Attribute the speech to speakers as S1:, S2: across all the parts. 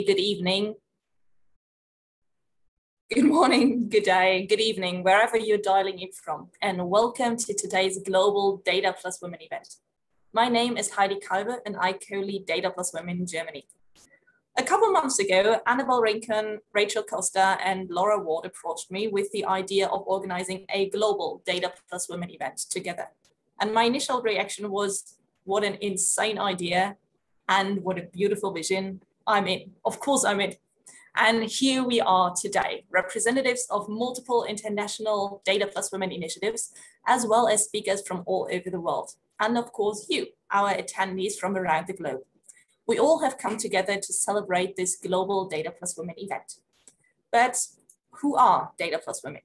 S1: good evening, good morning, good day, good evening, wherever you're dialing in from, and welcome to today's Global Data Plus Women event. My name is Heidi Kalbe, and I co-lead Data Plus Women in Germany. A couple months ago, Annabelle Rincon, Rachel Costa, and Laura Ward approached me with the idea of organizing a Global Data Plus Women event together. And my initial reaction was, what an insane idea, and what a beautiful vision. I'm in. Of course I'm in. And here we are today, representatives of multiple international Data Plus Women initiatives, as well as speakers from all over the world. And of course, you, our attendees from around the globe. We all have come together to celebrate this Global Data Plus Women event. But who are Data Plus Women?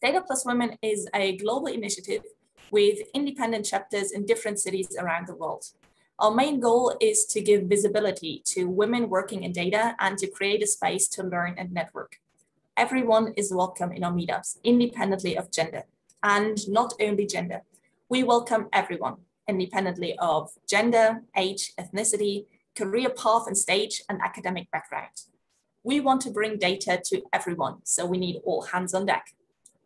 S1: Data Plus Women is a global initiative with independent chapters in different cities around the world. Our main goal is to give visibility to women working in data and to create a space to learn and network. Everyone is welcome in our meetups, independently of gender. And not only gender, we welcome everyone, independently of gender, age, ethnicity, career path and stage, and academic background. We want to bring data to everyone, so we need all hands on deck.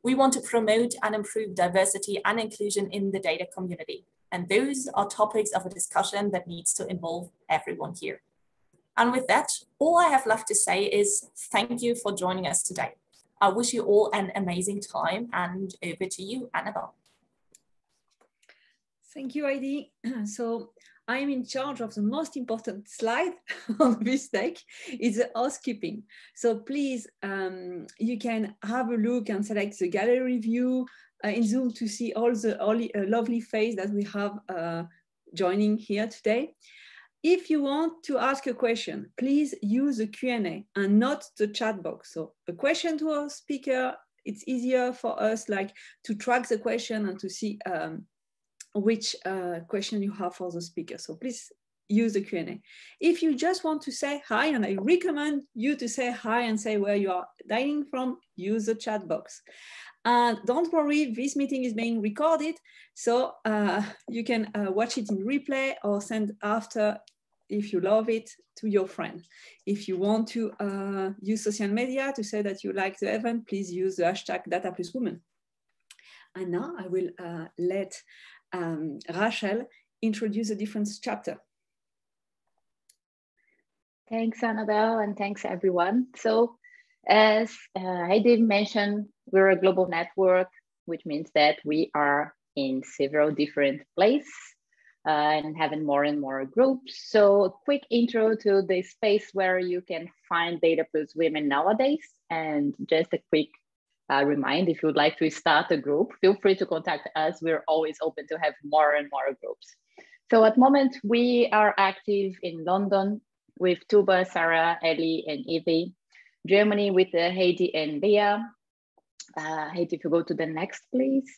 S1: We want to promote and improve diversity and inclusion in the data community. And those are topics of a discussion that needs to involve everyone here. And with that, all I have left to say is thank you for joining us today. I wish you all an amazing time, and over to you, Annabelle.
S2: Thank you, Heidi. So I am in charge of the most important slide on this deck. It's the housekeeping. So please, you can have a look and select the gallery view in Zoom to see all the lovely face that we have joining here today. If you want to ask a question, please use the Q&A and not the chat box. So a question to our speaker, it's easier for us like to track the question and to see which question you have for the speaker. So please use the Q&A. If you just want to say hi, and I recommend you to say hi and say where you are dialing from, use the chat box. And don't worry, this meeting is being recorded, so you can watch it in replay or send after, if you love it, to your friend. If you want to use social media to say that you like the event, please use the hashtag #DataPlusWomen. And now I will let Rachel introduce the different chapter.
S3: Thanks, Annabelle, and thanks, everyone. So as Heidi mentioned, we're a global network, which means that we are in several different places and having more and more groups. So a quick intro to the space where you can find Data Plus Women nowadays. And just a quick reminder, if you would like to start a group, feel free to contact us. We're always open to have more and more groups. So at the moment, we are active in London with Tuba, Sarah, Ellie, and Evie. Germany with Heidi and Leah. Heidi, if you go to the next, please.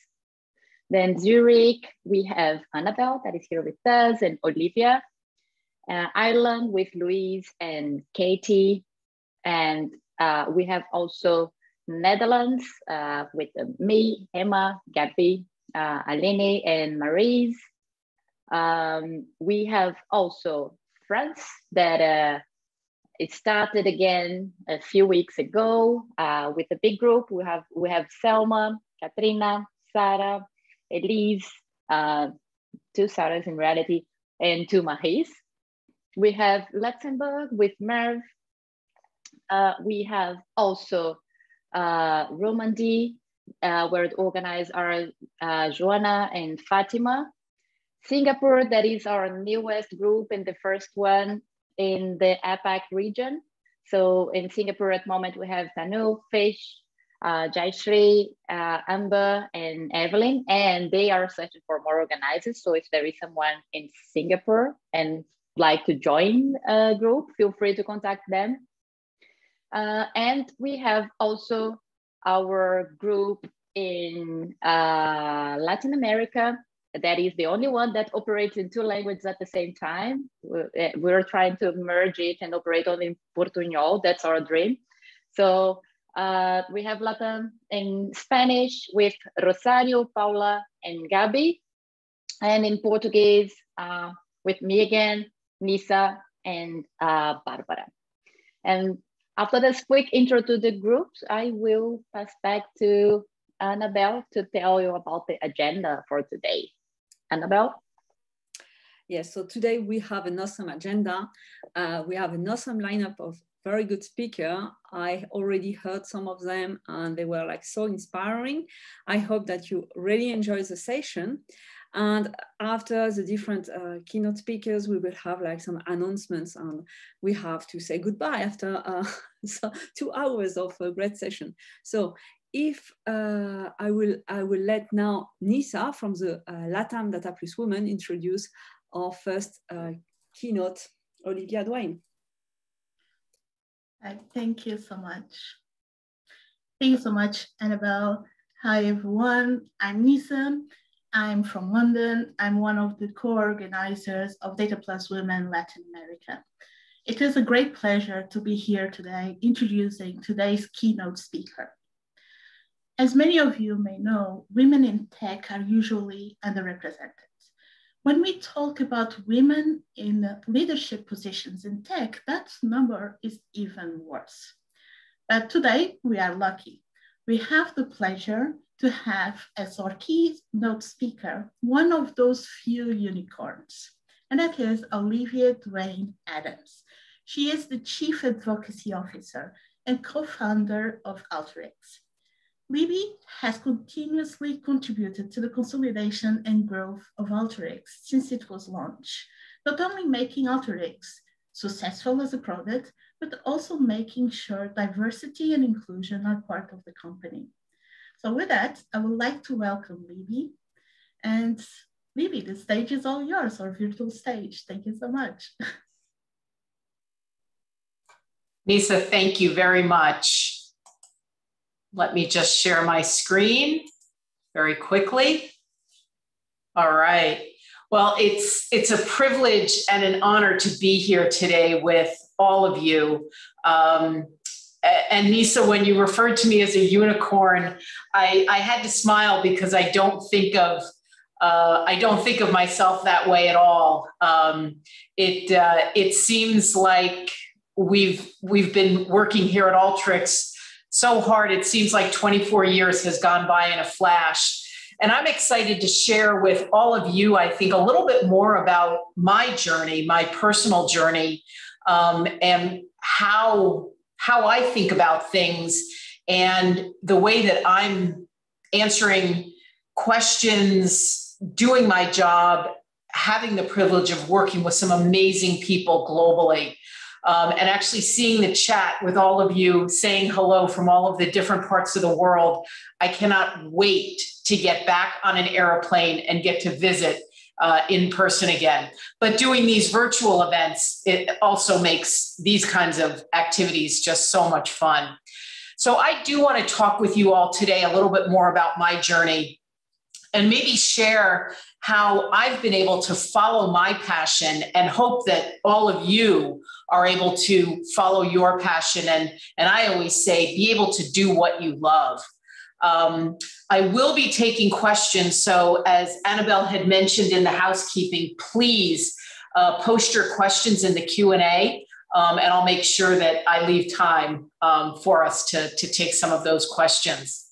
S3: Then Zurich, we have Annabelle that is here with us, and Olivia. Ireland with Louise and Katie. And we have also Netherlands with me, Emma, Gabby, Aline, and Maryse. We have also France that it started again a few weeks ago with a big group. We have Selma, Katrina, Sarah, Elise, two Sarahs in reality, and two Maries. We have Luxembourg with Merv. We have also Romandy, where it organized are Joanna and Fatima. Singapore, that is our newest group and the first one in the APAC region. So in Singapore at the moment, we have Tanu, Fish, Jaishri, Amber, and Evelyn, and they are searching for more organizers. So if there is someone in Singapore and like to join a group, feel free to contact them. And we have also our group in Latin America. That is the only one that operates in two languages at the same time. We're trying to merge it and operate only in Portuñol. That's our dream. So we have Latin in Spanish with Rosario, Paula, and Gabi. And in Portuguese with me again, Nisa, and Barbara. And after this quick intro to the groups, I will pass back to Annabelle to tell you about the agenda for today. Annabelle?
S2: Yes, so today we have an awesome agenda. We have an awesome lineup of very good speakers. I already heard some of them and they were like so inspiring. I hope that you really enjoy the session. And after the different keynote speakers, we will have like some announcements and we have to say goodbye after so 2 hours of a great session. So if I will let now Nisa from the LATAM Data Plus Women introduce our first keynote, Olivia Dwayne.
S4: Thank you so much. Thank you so much, Annabelle. Hi, everyone. I'm Nisa. I'm from London. I'm one of the co-organizers of Data Plus Women Latin America. It is a great pleasure to be here today introducing today's keynote speaker. As many of you may know, women in tech are usually underrepresented. When we talk about women in leadership positions in tech, that number is even worse. But today, we are lucky. We have the pleasure to have as our keynote speaker, one of those few unicorns, and that is Olivia Dwayne Adams. She is the Chief Advocacy Officer and co-founder of Alteryx. Libby has continuously contributed to the consolidation and growth of Alteryx since it was launched, not only making Alteryx successful as a product, but also making sure diversity and inclusion are part of the company. So with that, I would like to welcome Libby. And Libby, the stage is all yours, our virtual stage. Thank you so much.
S5: Nisa, thank you very much. Let me just share my screen very quickly. All right. Well, it's a privilege and an honor to be here today with all of you. And Nisa, when you referred to me as a unicorn, I had to smile because I don't think of myself that way at all. It seems like we've been working here at Alteryx so hard. It seems like 24 years has gone by in a flash. And I'm excited to share with all of you, I think, a little bit more about my journey, my personal journey, and how I think about things and the way that I'm answering questions, doing my job, having the privilege of working with some amazing people globally. And actually seeing the chat with all of you, saying hello from all of the different parts of the world. I cannot wait to get back on an airplane and get to visit in person again. But doing these virtual events, it also makes these kinds of activities just so much fun. So I do want to talk with you all today a little bit more about my journey and maybe share how I've been able to follow my passion and hope that all of you are able to follow your passion. And I always say, be able to do what you love. I will be taking questions. So as Annabelle had mentioned in the housekeeping, please post your questions in the Q&A. And I'll make sure that I leave time for us to take some of those questions.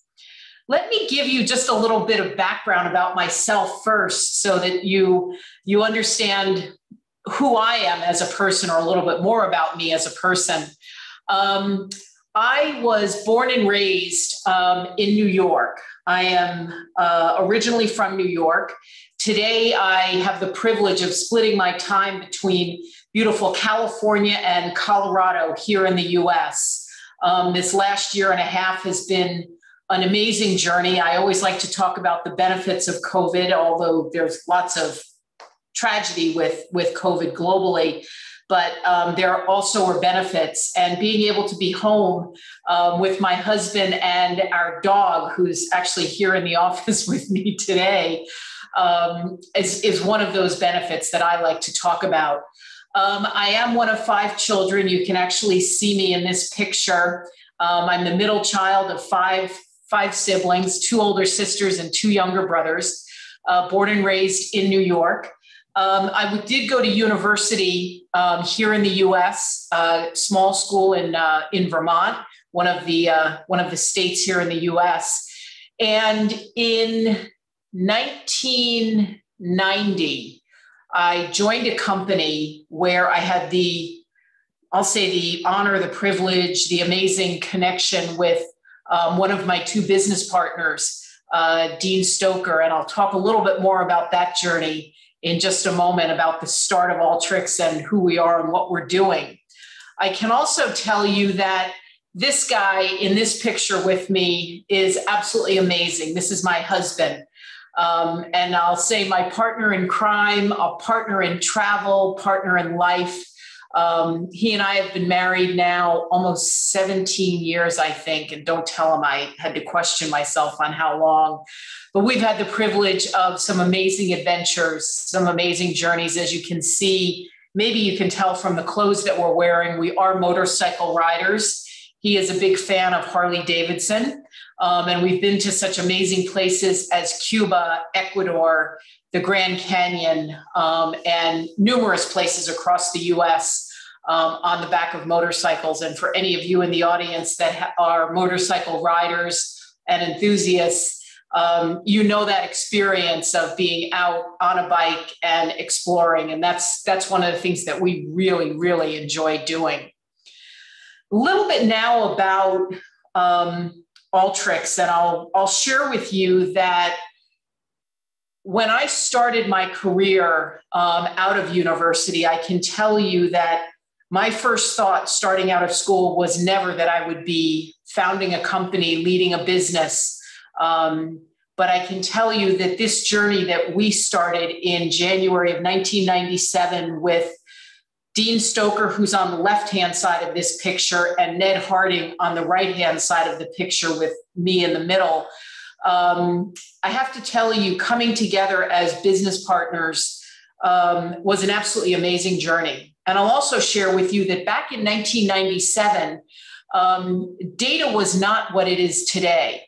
S5: Let me give you just a little bit of background about myself first so that you understand who I am as a person, or a little bit more about me as a person. I was born and raised in New York. I am originally from New York. Today, I have the privilege of splitting my time between beautiful California and Colorado here in the US. This last year and a half has been an amazing journey. I always like to talk about the benefits of COVID, although there's lots of tragedy with COVID globally, but there also are benefits. And being able to be home with my husband and our dog, who's actually here in the office with me today, is one of those benefits that I like to talk about. I am one of 5 children. You can actually see me in this picture. I'm the middle child of five siblings, 2 older sisters and 2 younger brothers, born and raised in New York. I did go to university here in the U.S., small school in Vermont, one of the states here in the U.S. And in 1990, I joined a company where I had the honor, the privilege, the amazing connection with one of my two business partners, Dean Stoker. And I'll talk a little bit more about that journey in just a moment, about the start of Alteryx and who we are and what we're doing. I can also tell you that this guy in this picture with me is absolutely amazing. This is my husband. And I'll say my partner in crime, a partner in travel, partner in life. He and I have been married now almost 17 years, I think, and don't tell him I had to question myself on how long. But we've had the privilege of some amazing adventures, some amazing journeys. As you can see, maybe you can tell from the clothes that we're wearing, we are motorcycle riders. He is a big fan of Harley Davidson. And we've been to such amazing places as Cuba, Ecuador, the Grand Canyon, and numerous places across the US on the back of motorcycles. And for any of you in the audience that are motorcycle riders and enthusiasts, you know that experience of being out on a bike and exploring. And that's one of the things that we really, really enjoy doing. A little bit now about Alteryx, and I'll share with you that when I started my career out of university, I can tell you that my first thought starting out of school was never that I would be founding a company, leading a business. But I can tell you that this journey that we started in January of 1997 with Dean Stoker, who's on the left-hand side of this picture, and Ned Harding on the right-hand side of the picture with me in the middle. I have to tell you, coming together as business partners was an absolutely amazing journey. And I'll also share with you that back in 1997, data was not what it is today.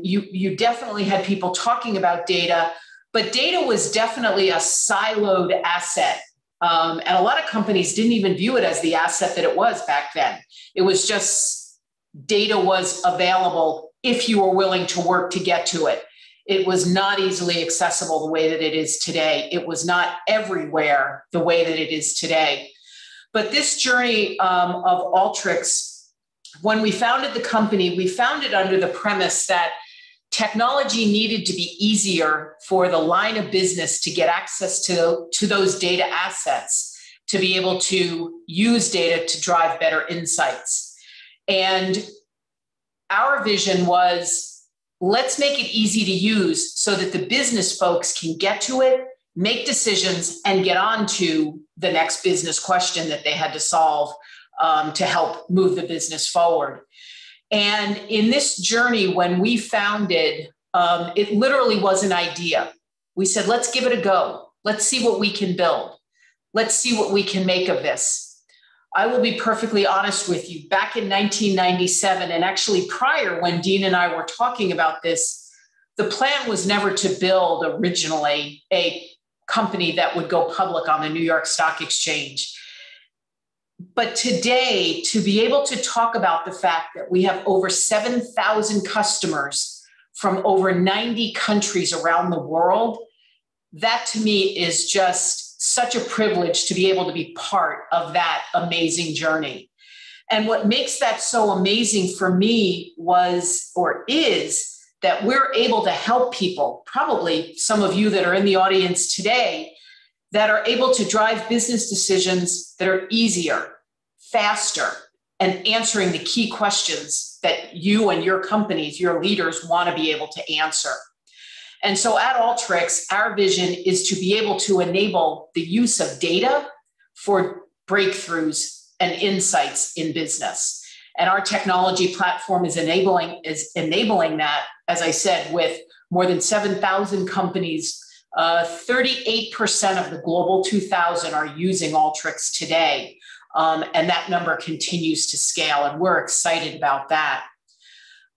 S5: You definitely had people talking about data, but data was definitely a siloed asset. And a lot of companies didn't even view it as the asset that it was back then. It was just data was available if you were willing to work to get to it. It was not easily accessible the way that it is today. It was not everywhere the way that it is today. But this journey of Alteryx, when we founded the company, we founded under the premise that technology needed to be easier for the line of business to get access to those data assets, to be able to use data to drive better insights. And our vision was, let's make it easy to use so that the business folks can get to it, make decisions, and get on to the next business question that they had to solve to help move the business forward. And in this journey, when we founded, it literally was an idea. We said, let's give it a go. Let's see what we can build. Let's see what we can make of this. I will be perfectly honest with you. Back in 1997, and actually prior, when Dean and I were talking about this, the plan was never to build originally a company that would go public on the New York Stock Exchange. But today, to be able to talk about the fact that we have over 7,000 customers from over 90 countries around the world, that to me is just such a privilege to be able to be part of that amazing journey. And what makes that so amazing for me was, or is, that we're able to help people, probably some of you that are in the audience today, that are able to drive business decisions that are easier, faster, and answering the key questions that you and your companies, your leaders want to be able to answer. And so at Alteryx, our vision is to be able to enable the use of data for breakthroughs and insights in business. And our technology platform is enabling that, as I said, with more than 7,000 companies. 38% of the Global 2000 are using Alteryx today. And that number continues to scale, and we're excited about that.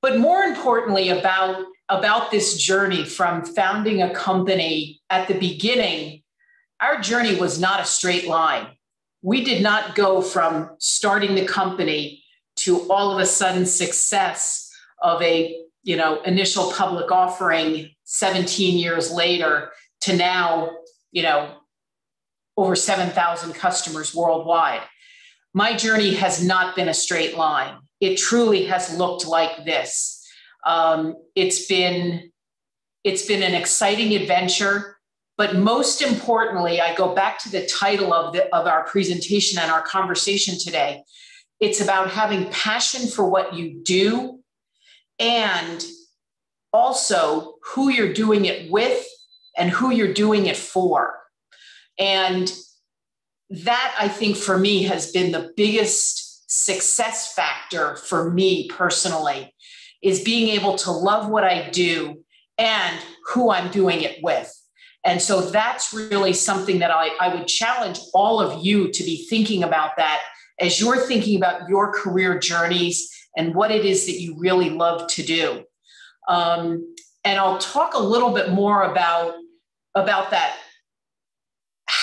S5: But more importantly, about this journey from founding a company at the beginning our journey was not a straight line. We did not go from starting the company to all of a sudden success of a, initial public offering 17 years later to now, over 7,000 customers worldwide. My journey has not been a straight line. It truly has looked like this. It's been an exciting adventure, but most importantly, I go back to the title of our presentation and our conversation today. It's about having passion for what you do and also who you're doing it with and who you're doing it for. And that, I think, for me, has been the biggest success factor for me personally, is being able to love what I do and who I'm doing it with. And so that's really something that I would challenge all of you to be thinking about that as you're thinking about your career journeys and what it is that you really love to do. And I'll talk a little bit more about that,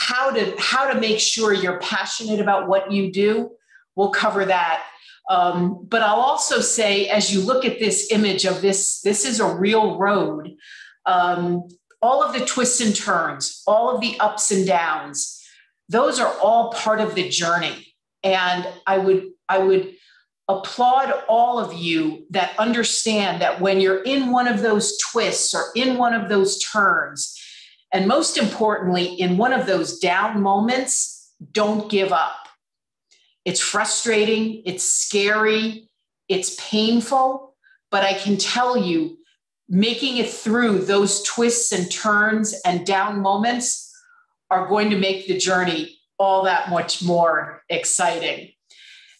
S5: how to make sure you're passionate about what you do. We'll cover that. But I'll also say, as you look at this image of this is a real road. All of the twists and turns, all of the ups and downs, those are all part of the journey. And I would applaud all of you that understand that when you're in one of those twists or in one of those turns, and most importantly, in one of those down moments, don't give up. It's frustrating, it's scary, it's painful, but I can tell you, making it through those twists and turns and down moments are going to make the journey all that much more exciting.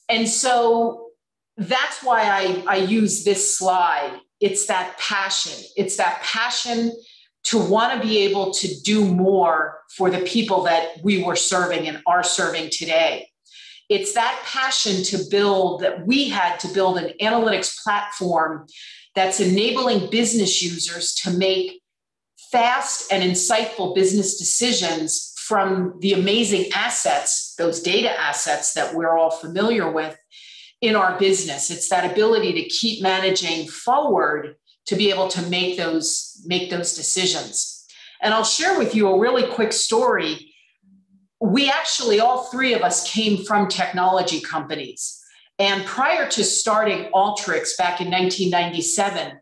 S5: And so that's why I use this slide. It's that passion. It's that passion to want to be able to do more for the people that we were serving and are serving today. It's that passion that we had to build an analytics platform that's enabling business users to make fast and insightful business decisions from the amazing assets, those data assets that we're all familiar with in our business. It's that ability to keep managing forward to be able to make those decisions. And I'll share with you a really quick story. We actually, all three of us, came from technology companies. And prior to starting Alteryx back in 1997,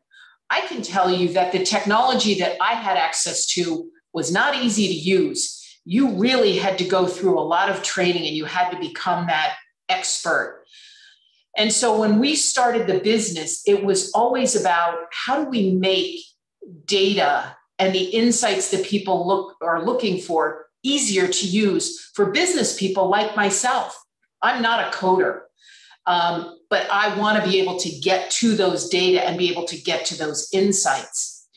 S5: I can tell you that the technology that I had access to was not easy to use. You really had to go through a lot of training and you had to become that expert. And so when we started the business, it was always about how do we make data and the insights that people are looking for easier to use for business people like myself. I'm not a coder. But I want to be able to get to those data and be able to get to those insights.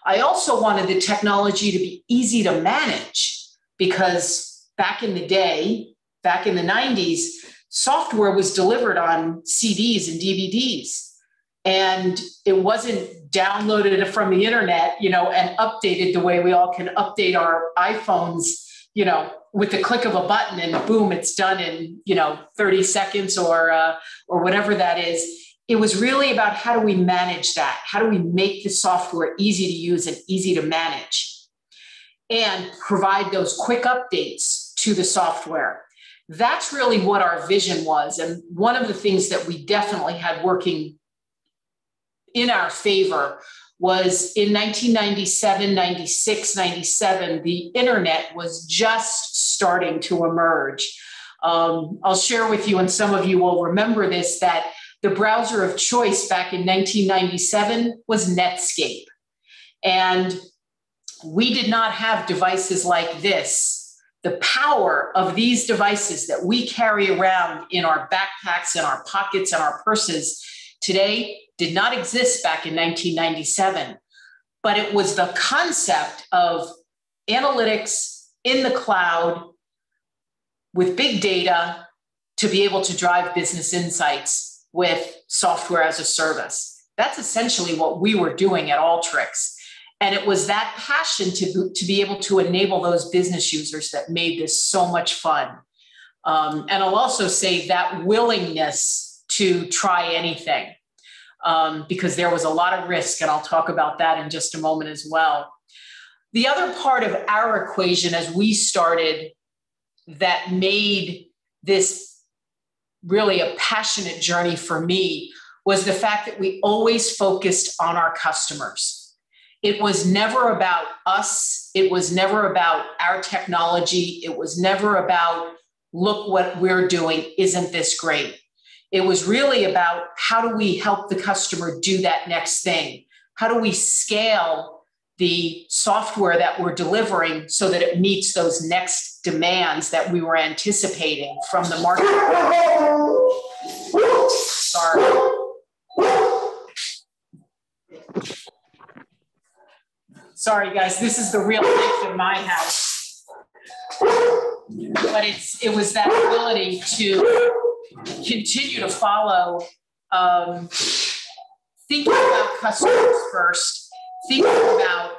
S5: I also wanted the technology to be easy to manage because back in the day, back in the 90s, software was delivered on CDs and DVDs. And it wasn't downloaded from the internet, and updated the way we all can update our iPhones, with the click of a button and boom, it's done in, 30 seconds or whatever that is. It was really about how do we manage that? How do we make the software easy to use and easy to manage and provide those quick updates to the software? That's really what our vision was. And one of the things that we definitely had working in our favor was in 1997, 96, 97, the internet was just starting to emerge. I'll share with you, and some of you will remember this, that the browser of choice back in 1997 was Netscape. And we did not have devices like this. The power of these devices that we carry around in our backpacks and our pockets and our purses today did not exist back in 1997, but it was the concept of analytics in the cloud with big data to be able to drive business insights with software as a service. That's essentially what we were doing at Alteryx. And it was that passion to be able to enable those business users that made this so much fun. And I'll also say that willingness to try anything, because there was a lot of risk, and I'll talk about that in just a moment as well. The other part of our equation as we started that made this really a passionate journey for me was the fact that we always focused on our customers. It was never about us. It was never about our technology. It was never about, look what we're doing, isn't this great? It was really about, how do we help the customer do that next thing? How do we scale the software that we're delivering so that it meets those next demands that we were anticipating from the market? Sorry. Sorry, guys, this is the real life in my house. But it was that ability to continue to follow, thinking about customers first, thinking about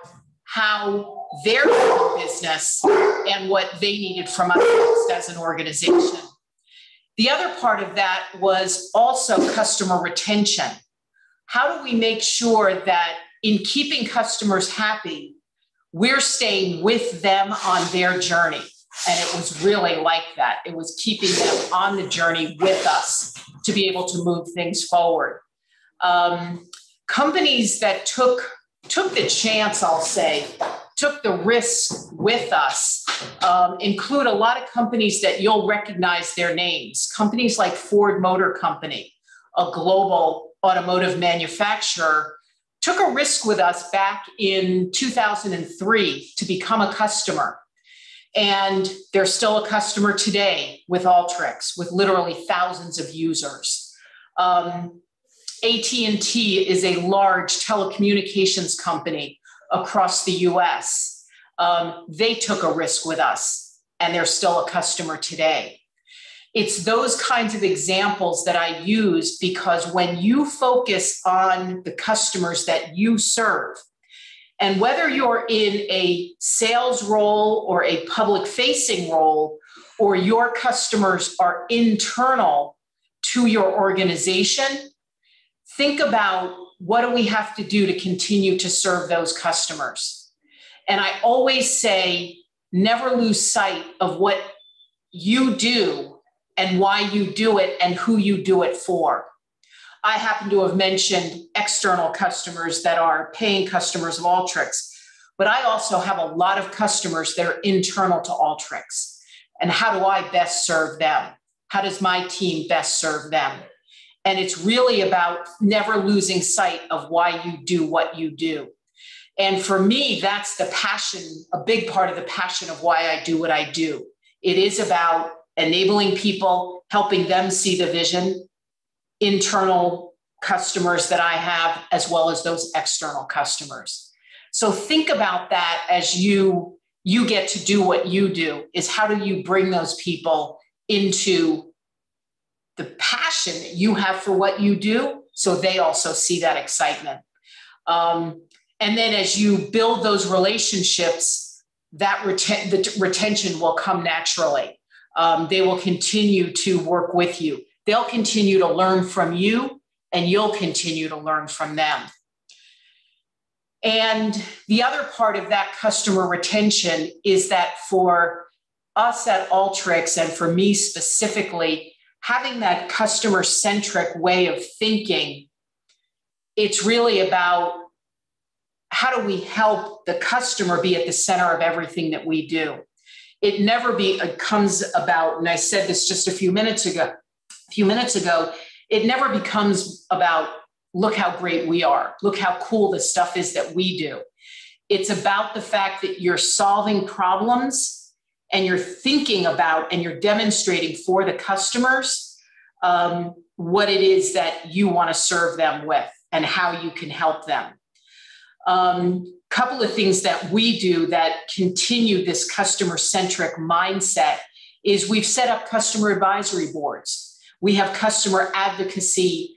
S5: how they're doing business and what they needed from us as an organization. The other part of that was also customer retention. How do we make sure that in keeping customers happy, we're staying with them on their journey? And it was really like that. It was keeping them on the journey with us to be able to move things forward. Companies that took the chance, I'll say, took the risk with us, include a lot of companies that you'll recognize their names. Companies like Ford Motor Company, a global automotive manufacturer, took a risk with us back in 2003 to become a customer. And they're still a customer today with Alteryx, with literally thousands of users. AT&T is a large telecommunications company across the US. They took a risk with us, and they're still a customer today. It's those kinds of examples that I use, because when you focus on the customers that you serve, and whether you're in a sales role or a public-facing role, or your customers are internal to your organization, think about, what do we have to do to continue to serve those customers? And I always say, never lose sight of what you do and why you do it and who you do it for. I happen to have mentioned external customers that are paying customers of Alteryx, but I also have a lot of customers that are internal to Alteryx. And how do I best serve them? How does my team best serve them? And it's really about never losing sight of why you do what you do. And for me, that's the passion, a big part of the passion of why I do what I do. It is about enabling people, helping them see the vision, internal customers that I have, as well as those external customers. So think about that as you get to do what you do, is how do you bring those people into the passion that you have for what you do, so they also see that excitement. And then as you build those relationships, that the retention will come naturally. They will continue to work with you. They'll continue to learn from you, and you'll continue to learn from them. And the other part of that customer retention is that for us at Alteryx, and for me specifically, having that customer-centric way of thinking, it's really about, how do we help the customer be at the center of everything that we do? It never comes about, and I said this just a few minutes ago, it never becomes about, look how great we are, look how cool the stuff is that we do. It's about the fact that you're solving problems, and you're thinking about, and you're demonstrating for the customers what it is that you want to serve them with and how you can help them. Couple of things that we do that continue this customer-centric mindset is we've set up customer advisory boards. We have customer advocacy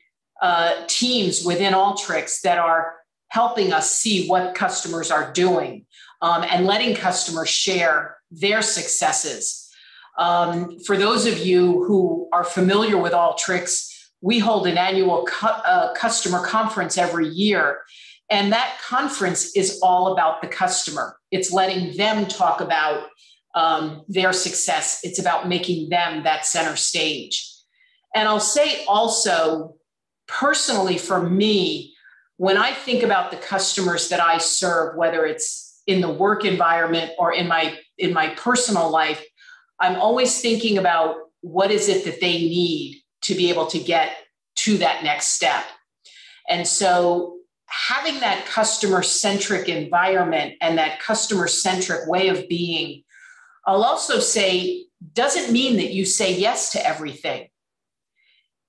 S5: teams within Alteryx that are helping us see what customers are doing, and letting customers share their successes. For those of you who are familiar with Alteryx, we hold an annual customer conference every year. And that conference is all about the customer. It's letting them talk about their success. It's about making them that center stage. And I'll say also, personally for me, when I think about the customers that I serve, whether it's in the work environment or in my personal life, I'm always thinking about what is it that they need to be able to get to that next step. And so having that customer-centric environment and that customer-centric way of being, I'll also say, doesn't mean that you say yes to everything.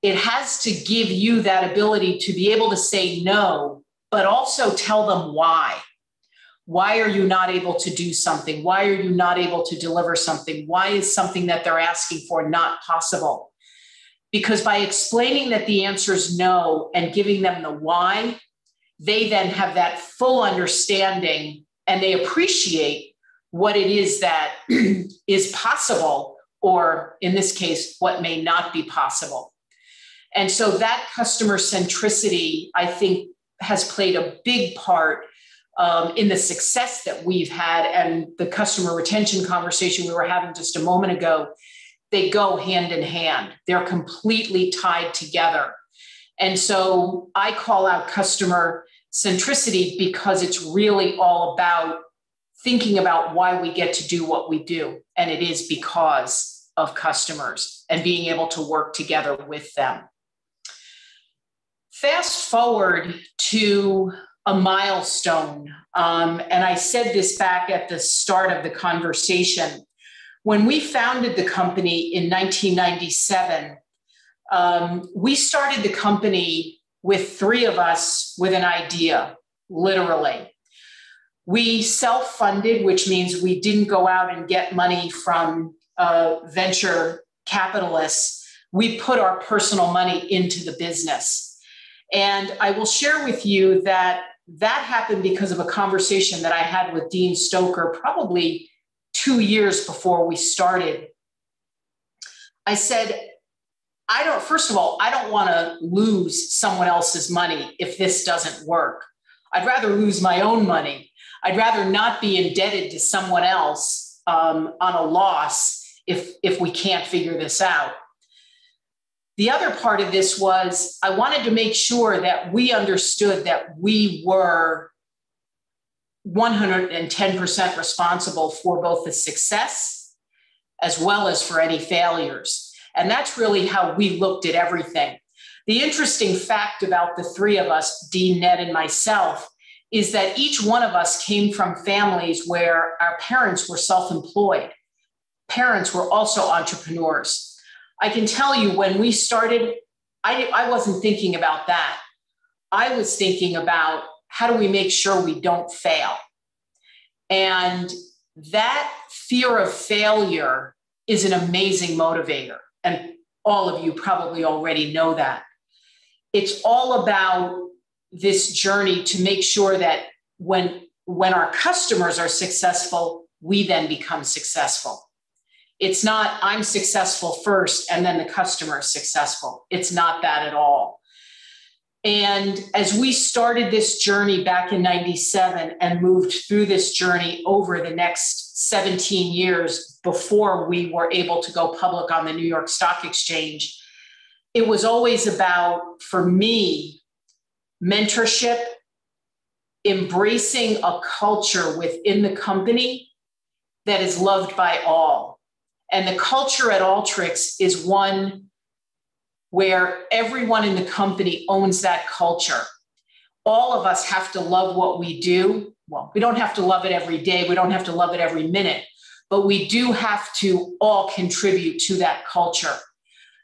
S5: It has to give you that ability to be able to say no, but also tell them why. Why are you not able to do something? Why are you not able to deliver something? Why is something that they're asking for not possible? Because by explaining that the answer is no and giving them the why, they then have that full understanding and they appreciate what it is that is possible, or in this case, what may not be possible. And so that customer centricity, I think, has played a big part in the success that we've had, and the customer retention conversation we were having just a moment ago. They go hand in hand. They're completely tied together. And so I call out customer centricity because it's really all about thinking about why we get to do what we do. And it is because of customers and being able to work together with them. Fast forward to a milestone. And I said this back at the start of the conversation. When we founded the company in 1997, we started the company with 3 of us with an idea, literally. We self-funded, which means we didn't go out and get money from venture capitalists. We put our personal money into the business. And I will share with you that happened because of a conversation that I had with Dean Stoker probably 2 years before we started. I said, first of all, I don't want to lose someone else's money if this doesn't work. I'd rather lose my own money. I'd rather not be indebted to someone else on a loss if we can't figure this out. The other part of this was I wanted to make sure that we understood that we were 110% responsible for both the success as well as for any failures. And that's really how we looked at everything. The interesting fact about the 3 of us, Dean, Ned, and myself, is that each one of us came from families where our parents were self-employed. Parents were also entrepreneurs. I can tell you when we started, I wasn't thinking about that. I was thinking about how do we make sure we don't fail? And that fear of failure is an amazing motivator. And all of you probably already know that. It's all about this journey to make sure that when our customers are successful, we then become successful. It's not I'm successful first and then the customer is successful. It's not that at all. And as we started this journey back in 97 and moved through this journey over the next 17 years before we were able to go public on the New York Stock Exchange, it was always about, for me, mentorship, embracing a culture within the company that is loved by all. And the culture at Alteryx is one where everyone in the company owns that culture. All of us have to love what we do. Well, we don't have to love it every day. We don't have to love it every minute, but we do have to all contribute to that culture,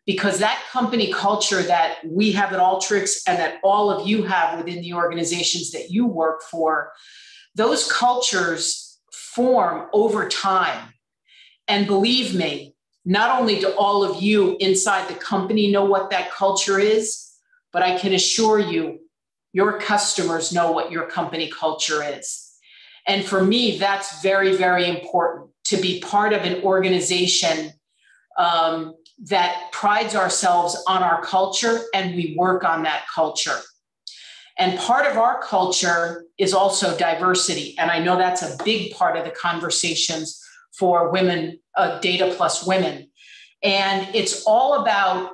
S5: because that company culture that we have at Alteryx and that all of you have within the organizations that you work for, those cultures form over time. And believe me, not only do all of you inside the company know what that culture is, but I can assure you, your customers know what your company culture is. And for me, that's very, very important, to be part of an organization that prides ourselves on our culture, and we work on that culture. And part of our culture is also diversity. And I know that's a big part of the conversations for women, Data Plus Women. And it's all about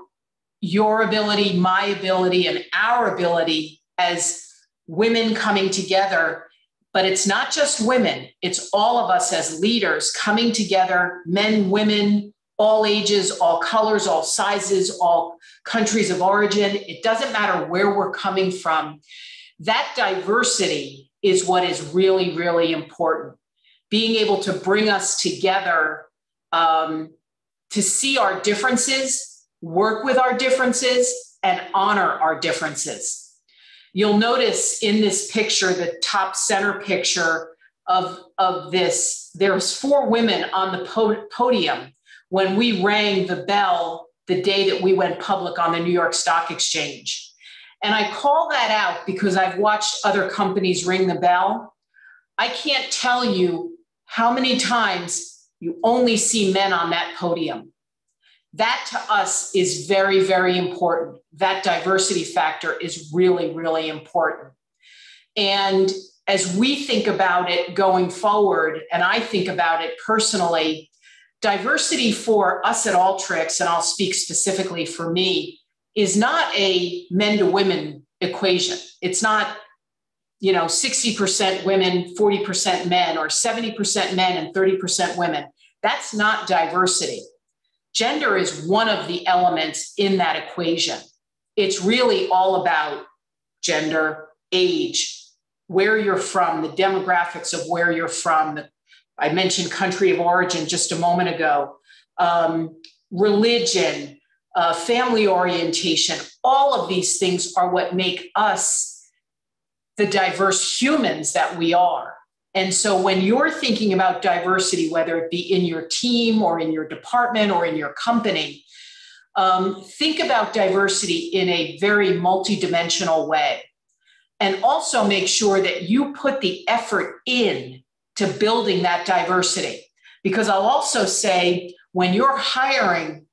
S5: your ability, my ability, and our ability as women coming together. But it's not just women, it's all of us as leaders coming together, men, women, all ages, all colors, all sizes, all countries of origin. It doesn't matter where we're coming from. That diversity is what is really, really important. Being able to bring us together, to see our differences, work with our differences, and honor our differences. You'll notice in this picture, the top center picture of this, there's 4 women on the podium when we rang the bell the day that we went public on the New York Stock Exchange. And I call that out because I've watched other companies ring the bell. I can't tell you how many times you only see men on that podium. That to us is very, very important. That diversity factor is really, really important. And as we think about it going forward, and I think about it personally, diversity for us at Alteryx, and I'll speak specifically for me, is not a men to women equation. It's not, 60% women, 40% men, or 70% men and 30% women. That's not diversity. Gender is one of the elements in that equation. It's really all about gender, age, where you're from, the demographics of where you're from. I mentioned country of origin just a moment ago, religion, family orientation. All of these things are what make us the diverse humans that we are. And so when you're thinking about diversity, whether it be in your team or in your department or in your company, think about diversity in a very multidimensional way. And also make sure that you put the effort in to building that diversity. Because I'll also say, when you're hiring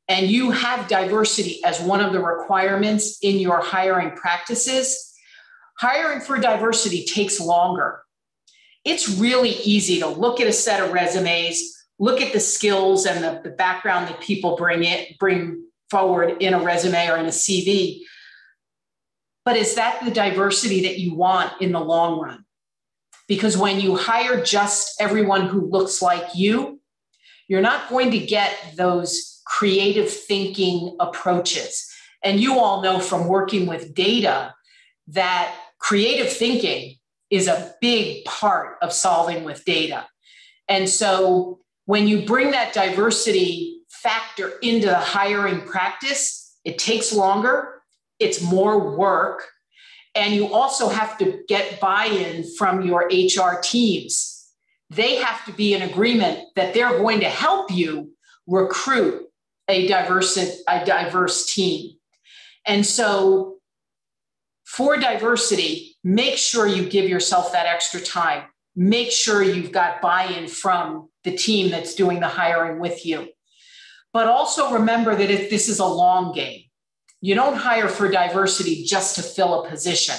S5: and you have diversity as one of the requirements in your hiring practices, hiring for diversity takes longer. It's really easy to look at a set of resumes, look at the skills and the background that people bring forward in a resume or in a CV. But is that the diversity that you want in the long run? Because when you hire just everyone who looks like you, you're not going to get those creative thinking approaches. And you all know from working with data that creative thinking is a big part of solving with data. And so when you bring that diversity factor into the hiring practice, it takes longer, it's more work, and you also have to get buy-in from your HR teams. They have to be in agreement that they're going to help you recruit a diverse team. And so for diversity, make sure you give yourself that extra time. Make sure you've got buy-in from the team that's doing the hiring with you. But also remember that this is a long game. You don't hire for diversity just to fill a position.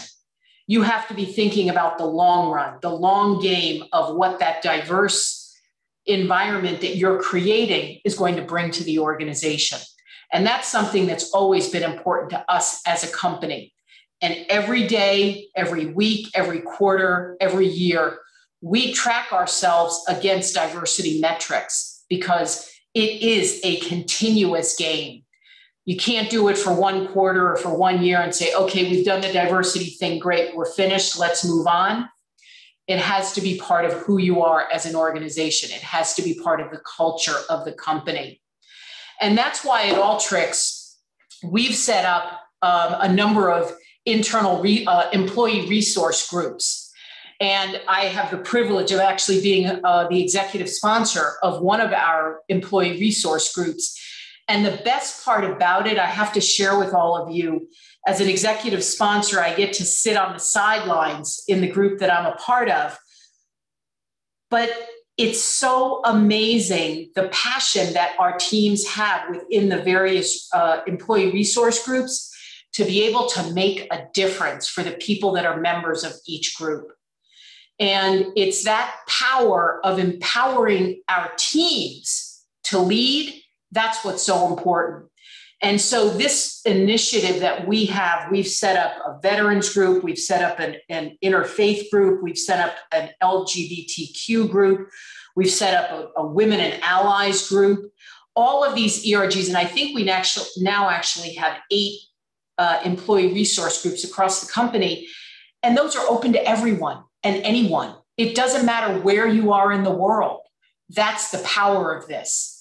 S5: You have to be thinking about the long run, the long game of what that diverse environment that you're creating is going to bring to the organization. And that's something that's always been important to us as a company. And every day, every week, every quarter, every year, we track ourselves against diversity metrics because it is a continuous game. You can't do it for one quarter or for 1 year and say, okay, we've done the diversity thing, great, we're finished, let's move on. It has to be part of who you are as an organization. It has to be part of the culture of the company. And that's why at Alteryx, we've set up a number of internal employee resource groups. And I have the privilege of actually being the executive sponsor of one of our employee resource groups. And the best part about it, I have to share with all of you, as an executive sponsor, I get to sit on the sidelines in the group that I'm a part of. But it's so amazing the passion that our teams have within the various employee resource groups to be able to make a difference for the people that are members of each group. And it's that power of empowering our teams to lead. That's what's so important. And so this initiative that we have, we've set up a veterans group, we've set up an interfaith group, we've set up an LGBTQ group, we've set up a women and allies group, all of these ERGs. And I think we now actually have 8 employee resource groups across the company. And those are open to everyone and anyone. It doesn't matter where you are in the world. That's the power of this.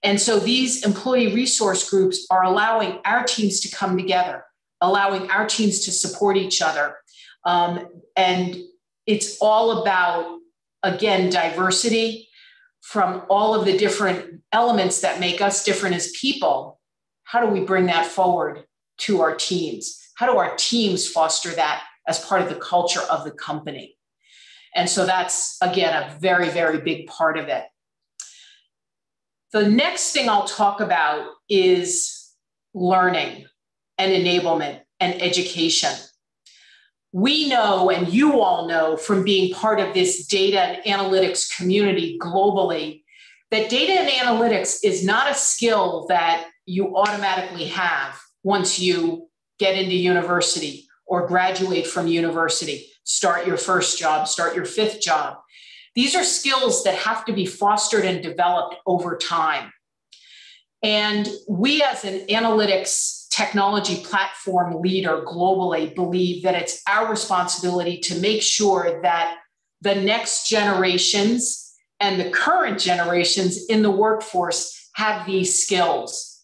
S5: And so these employee resource groups are allowing our teams to come together, allowing our teams to support each other. And it's all about, again, diversity from all of the different elements that make us different as people. How do we bring that forward to our teams? How do our teams foster that as part of the culture of the company? And so that's, again, a very, very big part of it. The next thing I'll talk about is learning and enablement and education. We know, and you all know from being part of this data and analytics community globally, that data and analytics is not a skill that you automatically have once you get into university or graduate from university, start your first job, start your 5th job. These are skills that have to be fostered and developed over time. And we as an analytics technology platform leader globally believe that it's our responsibility to make sure that the next generations and the current generations in the workforce have these skills.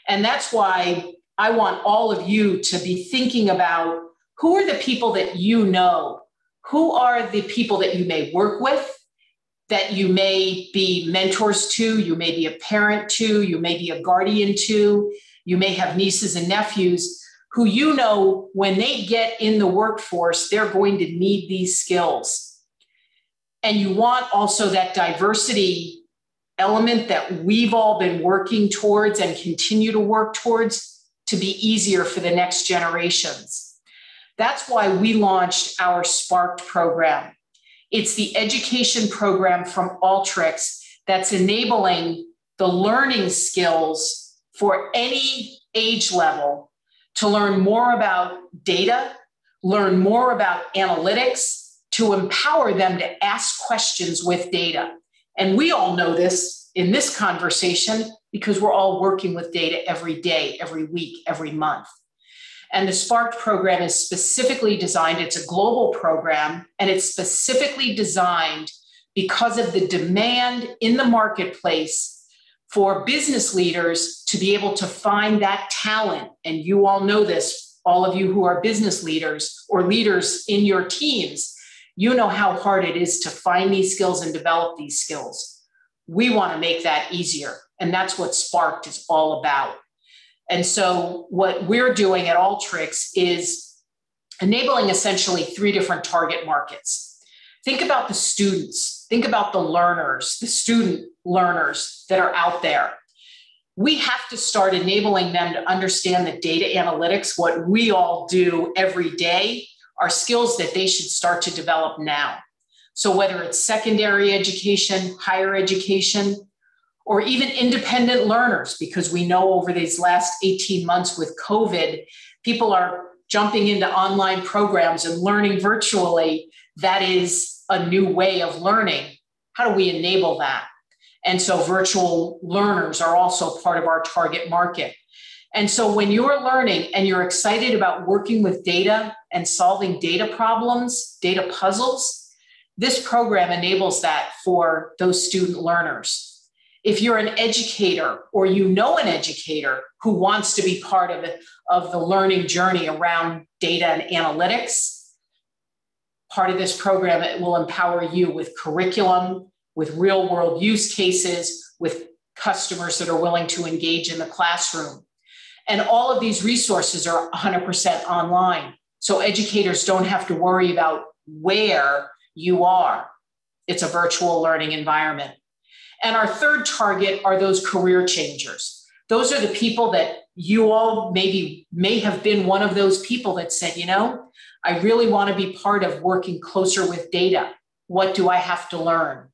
S5: And that's why I want all of you to be thinking about who are the people that you know, who are the people that you may work with, that you may be mentors to, you may be a parent to, you may be a guardian to, you may have nieces and nephews who you know when they get in the workforce, they're going to need these skills. And you want also that diversity element that we've all been working towards and continue to work towards to be easier for the next generations. That's why we launched our Sparked program. It's the education program from Alteryx that's enabling the learning skills for any age level to learn more about data, learn more about analytics, to empower them to ask questions with data. And we all know this in this conversation because we're all working with data every day, every week, every month. And the Sparked program is specifically designed, it's a global program, and it's specifically designed because of the demand in the marketplace for business leaders to be able to find that talent. And you all know this, all of you who are business leaders or leaders in your teams, you know how hard it is to find these skills and develop these skills. We want to make that easier. And that's what Sparked is all about. And so what we're doing at Alteryx is enabling essentially 3 different target markets. Think about the students, think about the learners, the student learners that are out there. We have to start enabling them to understand the data analytics, what we all do every day, are skills that they should start to develop now. So whether it's secondary education, higher education, or even independent learners, because we know over these last 18 months with COVID, people are jumping into online programs and learning virtually. That is a new way of learning. How do we enable that? And so virtual learners are also part of our target market. And so when you're learning and you're excited about working with data and solving data problems, data puzzles, this program enables that for those student learners. If you're an educator or you know an educator who wants to be part of the learning journey around data and analytics, part of this program, it will empower you with curriculum, with real world use cases, with customers that are willing to engage in the classroom. And all of these resources are 100% online. So educators don't have to worry about where you are. It's a virtual learning environment. And our third target are those career changers. Those are the people that you all may have been one of those people that said, you know, I really want to be part of working closer with data. What do I have to learn?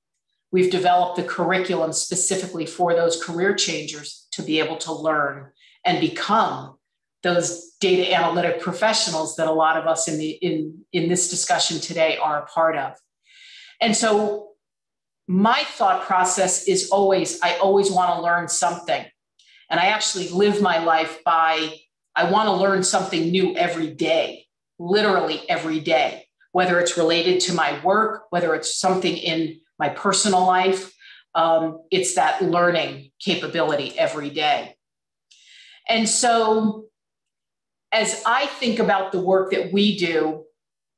S5: We've developed the curriculum specifically for those career changers to be able to learn and become those data analytic professionals that a lot of us in this discussion today are a part of. And so my thought process is I always want to learn something. And I actually live my life by, I want to learn something new every day, literally every day, whether it's related to my work, whether it's something in my personal life, it's that learning capability every day. And so as I think about the work that we do,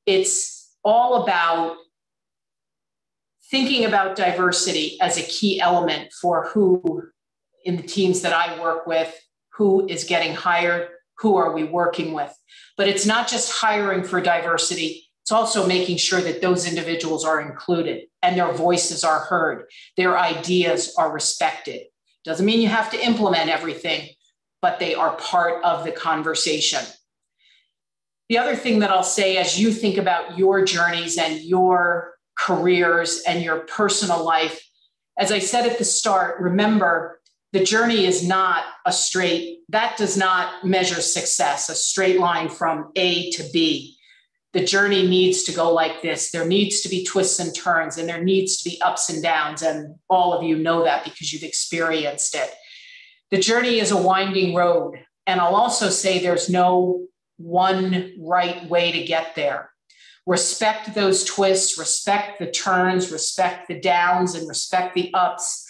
S5: it's all about thinking about diversity as a key element for who in the teams that I work with, who is getting hired, who are we working with. But it's not just hiring for diversity, it's also making sure that those individuals are included and their voices are heard, their ideas are respected. Doesn't mean you have to implement everything, but they are part of the conversation. The other thing that I'll say as you think about your journeys and your careers and your personal life, as I said at the start, remember, the journey is not a straight, that does not measure success, a straight line from A to B. The journey needs to go like this. There needs to be twists and turns, and there needs to be ups and downs. And all of you know that because you've experienced it. The journey is a winding road. And I'll also say there's no one right way to get there. Respect those twists, respect the turns, respect the downs, and respect the ups,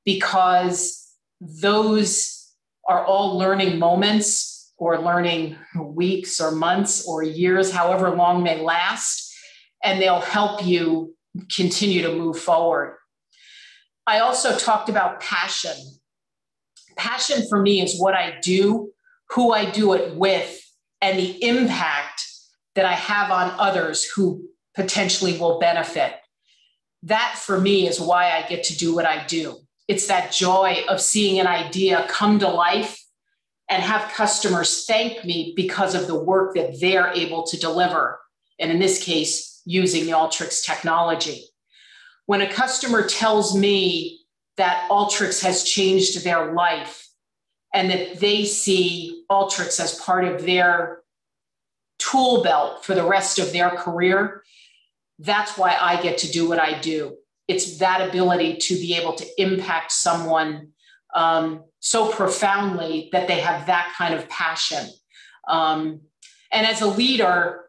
S5: because those are all learning moments or learning weeks or months or years, however long they last, and they'll help you continue to move forward. I also talked about passion. Passion for me is what I do, who I do it with, and the impact that I have on others who potentially will benefit. That for me is why I get to do what I do. It's that joy of seeing an idea come to life and have customers thank me because of the work that they're able to deliver. And in this case, using the Alteryx technology. When a customer tells me that Alteryx has changed their life and that they see Alteryx as part of their tool belt for the rest of their career, that's why I get to do what I do. It's that ability to be able to impact someone so profoundly that they have that kind of passion. And as a leader,